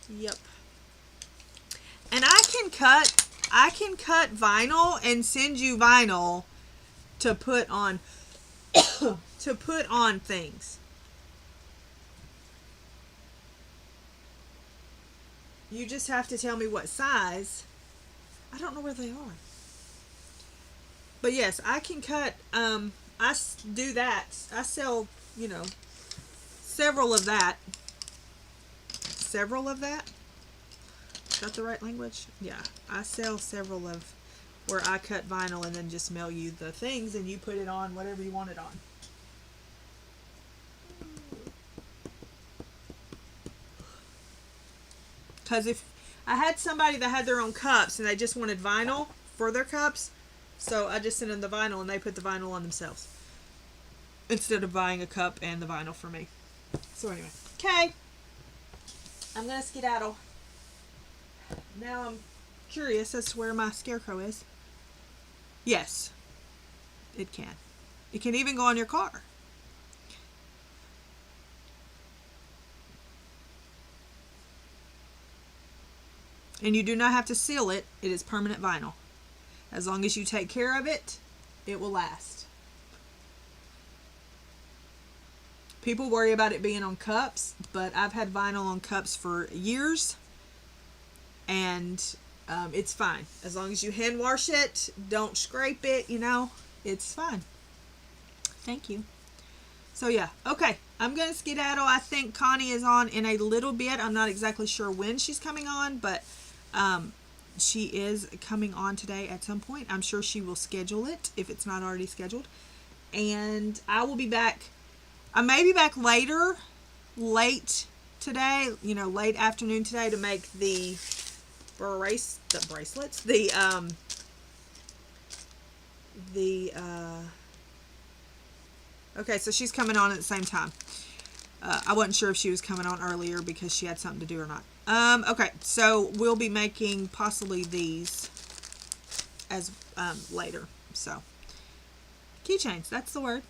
Speaker 1: Yep. And I can cut vinyl and send you vinyl to put on to put on things. You just have to tell me what size. I don't know where they are. But yes, I can cut, I do that. I sell, you know, several of that. Several of that? Is that the right language? Yeah. I sell several of where I cut vinyl and then just mail you the things and you put it on whatever you want it on. Because if I had somebody that had their own cups and they just wanted vinyl for their cups, so I just sent them the vinyl and they put the vinyl on themselves instead of buying a cup and the vinyl for me. So anyway, okay, I'm gonna skedaddle. Now I'm curious as to where my scarecrow is. Yes, it can. It can even go on your car. And you do not have to seal it. It is permanent vinyl. As long as you take care of it, it will last. People worry about it being on cups, but I've had vinyl on cups for years, and it's fine. As long as you hand wash it, don't scrape it, you know, it's fine. Thank you. So yeah, okay, I'm going to skedaddle. I think Connie is on in a little bit. I'm not exactly sure when she's coming on, but she is coming on today at some point. I'm sure she will schedule it if it's not already scheduled. And I will be back. I may be back late today, you know, late afternoon today to make the bracelets, okay, so she's coming on at the same time. I wasn't sure if she was coming on earlier because she had something to do or not. Okay, so we'll be making possibly these as later. So keychains, that's the word.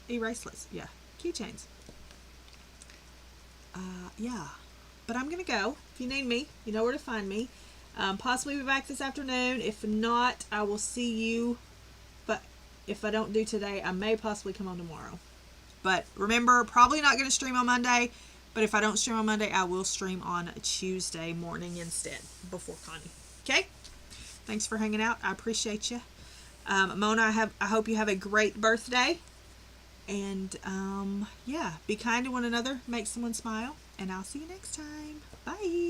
Speaker 1: Eraselets, yeah, keychains. Yeah, but I'm gonna go. If you need me, you know where to find me. Possibly be back this afternoon. If not, I will see you. But if I don't do today, I may possibly come on tomorrow. But remember, probably not going to stream on Monday. But if I don't stream on Monday, I will stream on Tuesday morning instead, before Connie. Okay? Thanks for hanging out. I appreciate you. Mona, I hope you have a great birthday. And, yeah, be kind to one another. Make someone smile. And I'll see you next time. Bye.